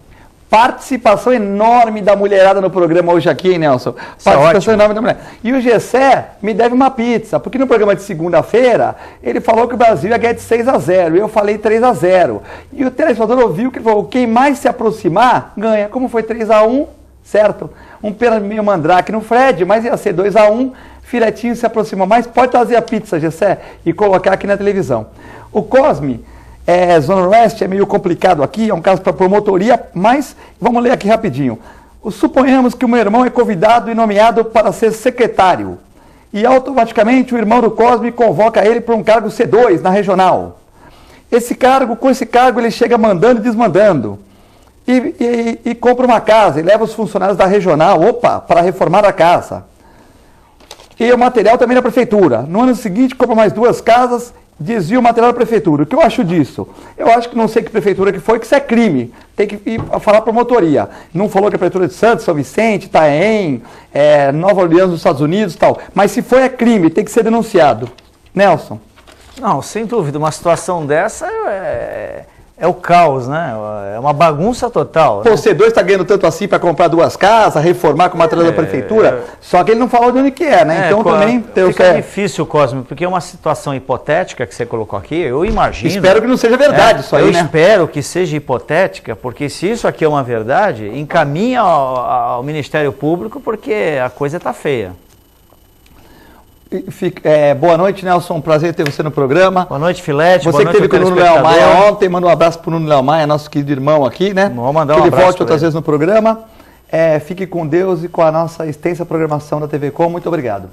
Participação enorme da mulherada no programa hoje aqui, hein, Nelson? Participação enorme da mulher. E o Gessé me deve uma pizza, porque no programa de segunda-feira ele falou que o Brasil ia ganhar de 6-0, e eu falei 3-0. E o telespectador ouviu que ele falou, quem mais se aproximar, ganha. Como foi 3-1, certo? Um pênalti meio mandrake no Fred, mas ia ser 2-1, Filetinho se aproximou mais. Pode trazer a pizza, Gessé, e colocar aqui na televisão. O Cosme, Zona Oeste, é meio complicado aqui, é um caso para promotoria, mas vamos ler aqui rapidinho. Suponhamos que o meu irmão é convidado e nomeado para ser secretário, e automaticamente o irmão do Cosme convoca ele para um cargo C2 na regional. Com esse cargo ele chega mandando e desmandando. e compra uma casa e leva os funcionários da regional, para reformar a casa. E o material também da prefeitura. No ano seguinte, compra mais 2 casas, desvia o material da prefeitura. O que eu acho disso? Eu acho que não sei que prefeitura que foi, que isso é crime. Tem que ir falar para a promotoria. Não falou que a prefeitura de Santos, São Vicente, Itaém, Nova Orleans dos Estados Unidos e tal. Mas se foi, é crime, tem que ser denunciado. Nelson. Não, sem dúvida, uma situação dessa é o caos, né? É uma bagunça total. Né? O C2 está ganhando tanto assim para comprar 2 casas, reformar com o material da prefeitura, só que ele não falou de onde que é, né? Então também... Fica difícil, Cosme, porque é uma situação hipotética que você colocou aqui, eu imagino... Espero que não seja verdade isso aí, eu né? espero que seja hipotética, porque se isso aqui é uma verdade, encaminha ao Ministério Público, porque a coisa está feia. Boa noite, Nelson. Prazer ter você no programa. Boa noite, Filete. Você que esteve com o Nuno Léo Maia ontem, manda um abraço para o Nuno Léo Maia, nosso querido irmão aqui, né? Vamos mandar um abraço. Que ele volte outras vezes no programa. Fique com Deus e com a nossa extensa programação da TV Com. Muito obrigado.